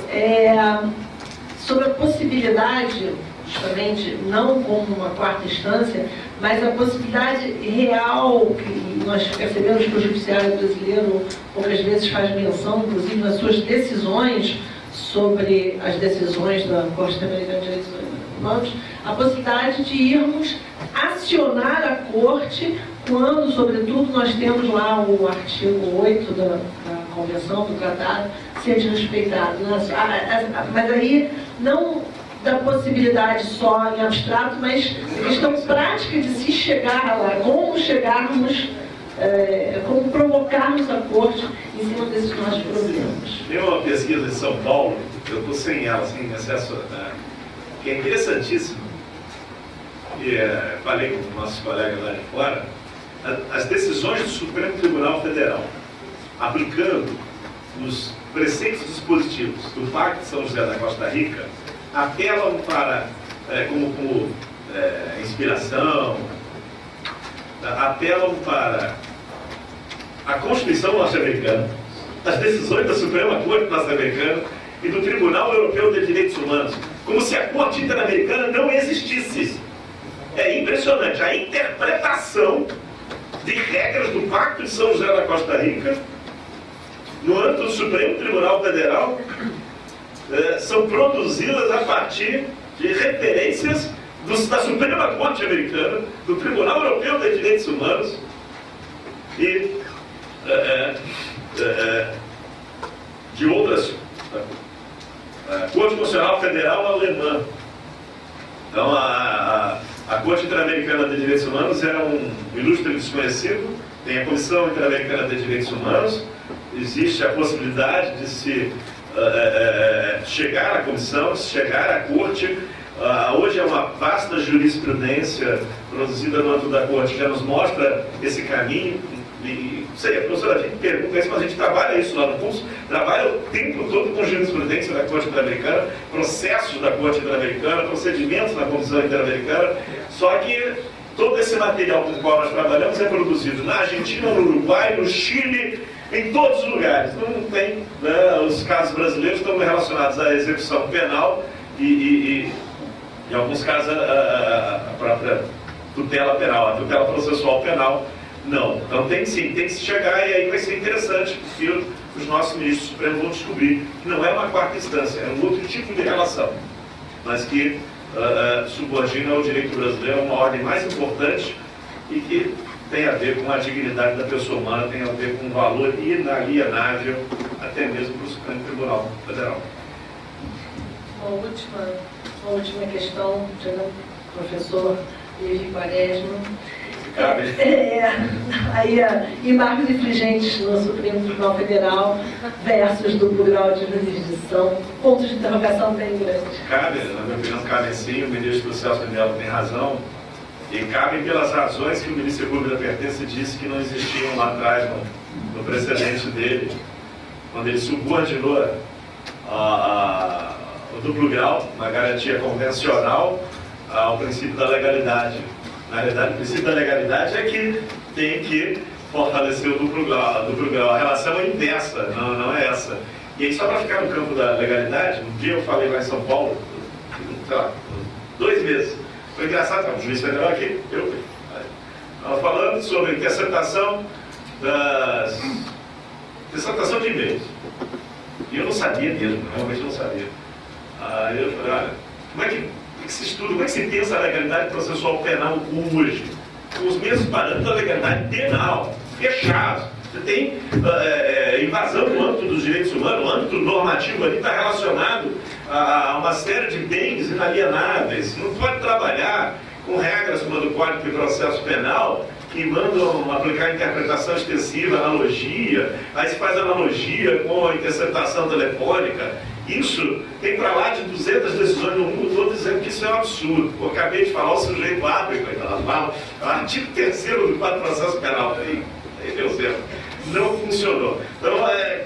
Sobre a possibilidade, justamente, não como uma quarta instância, mas a possibilidade real, que nós percebemos que o judiciário brasileiro poucas vezes faz menção, inclusive nas suas decisões sobre as decisões da Corte Interamericana de Direitos Humanos, a possibilidade de irmos acionar a Corte quando, sobretudo, nós temos lá o artigo 8 da Convenção, do Tratado, ser desrespeitado. Mas aí, não da possibilidade só em abstrato, mas a questão prática de se chegar lá, como chegarmos, como provocarmos a Corte em cima desses nossos problemas. Tem uma pesquisa de São Paulo, eu estou sem ela, sem acesso, que é interessantíssima, e falei com nossos colegas lá de fora, as decisões do Supremo Tribunal Federal, aplicando os preceitos dispositivos do Pacto de São José da Costa Rica, apelam para, como inspiração, apelam para a Constituição norte-americana, as decisões da Suprema Corte norte-americana e do Tribunal Europeu de Direitos Humanos, como se a Corte Interamericana não existisse. É impressionante a interpretação de regras do Pacto de São José da Costa Rica no âmbito do Supremo Tribunal Federal, são produzidas a partir de referências da Suprema Corte Americana, do Tribunal Europeu de Direitos Humanos e de outras, Corte Constitucional Federal Alemã. Então, a Corte Interamericana de Direitos Humanos era um ilustre desconhecido, tem a Comissão Interamericana de Direitos Humanos, existe a possibilidade de se chegar à Comissão, de se chegar à Corte. Hoje é uma vasta jurisprudência produzida no âmbito da Corte, que já nos mostra esse caminho. sei, a professora Vicky pergunta isso, mas a gente trabalha isso lá no curso, trabalha o tempo todo com jurisprudência da Corte Interamericana, processos da Corte Interamericana, procedimentos da Comissão Interamericana, só que todo esse material com o qual nós trabalhamos é produzido na Argentina, no Uruguai, no Chile, em todos os lugares. Não tem, né, os casos brasileiros estão relacionados à execução penal e em alguns casos a própria tutela penal, a tutela processual penal, não. Então tem sim, tem que se chegar, e aí vai ser interessante, porque os nossos ministros supremos vão descobrir que não é uma quarta instância, é um outro tipo de relação, mas que subordina ao direito brasileiro uma ordem mais importante e que tem a ver com a dignidade da pessoa humana, tem a ver com um valor inalienável, até mesmo para o Supremo Tribunal Federal. Uma última questão, professor Levi Quaresma. Cabe. E marcos infringentes no Supremo Tribunal Federal versus duplo grau de jurisdição, pontos de interrogação bem grandes. Cabe, na minha opinião, cabe sim, o ministro Celso de Mello tem razão, e cabem pelas razões que o ministro Sepúlveda Pertença disse que não existiam lá atrás, no precedente dele, quando ele subordinou o duplo grau, na garantia convencional, ao princípio da legalidade. Na verdade, o princípio da legalidade é que tem que fortalecer o duplo grau. A relação é inversa, não é essa. E aí, só para ficar no campo da legalidade, um dia eu falei lá em São Paulo, sei lá, 2 meses. Foi engraçado, o juiz federal aqui, eu estava falando sobre interceptação de e-mails. E eu não sabia mesmo, realmente não sabia. Aí eu falei, olha, como é que se estuda, como é que se pensa a legalidade processual penal hoje? Com os mesmos parâmetros da legalidade penal, fechados. Você tem invasão no âmbito dos direitos humanos, o âmbito normativo ali está relacionado a uma série de bens inalienáveis. Não pode trabalhar com regras como a do Código de Processo Penal, que mandam aplicar interpretação extensiva, analogia, aí se faz analogia com a interceptação telefônica. Isso tem para lá de 200 decisões no mundo todo dizendo que isso é um absurdo. Eu acabei de falar, o sujeito abre, ela fala, artigo 3º do Código de Processo Penal. Aí deu certo. Não funcionou. Então,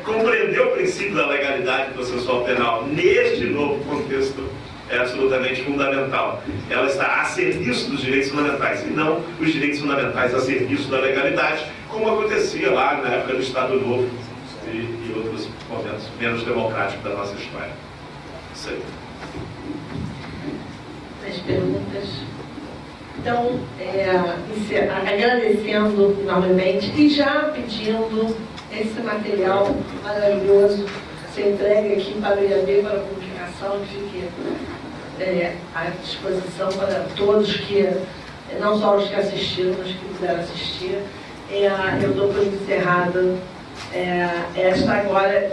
compreender o princípio da legalidade processual penal neste novo contexto é absolutamente fundamental. Ela está a serviço dos direitos fundamentais e não os direitos fundamentais a serviço da legalidade, como acontecia lá na época do Estado Novo e outros momentos menos democráticos da nossa história. Isso aí. As perguntas. Então, agradecendo novamente e já pedindo esse material maravilhoso ser entregue aqui para o IAB, para a publicação, que fique à disposição para todos que, não só os que assistiram, mas que quiseram assistir. Eu dou por encerrada esta agora.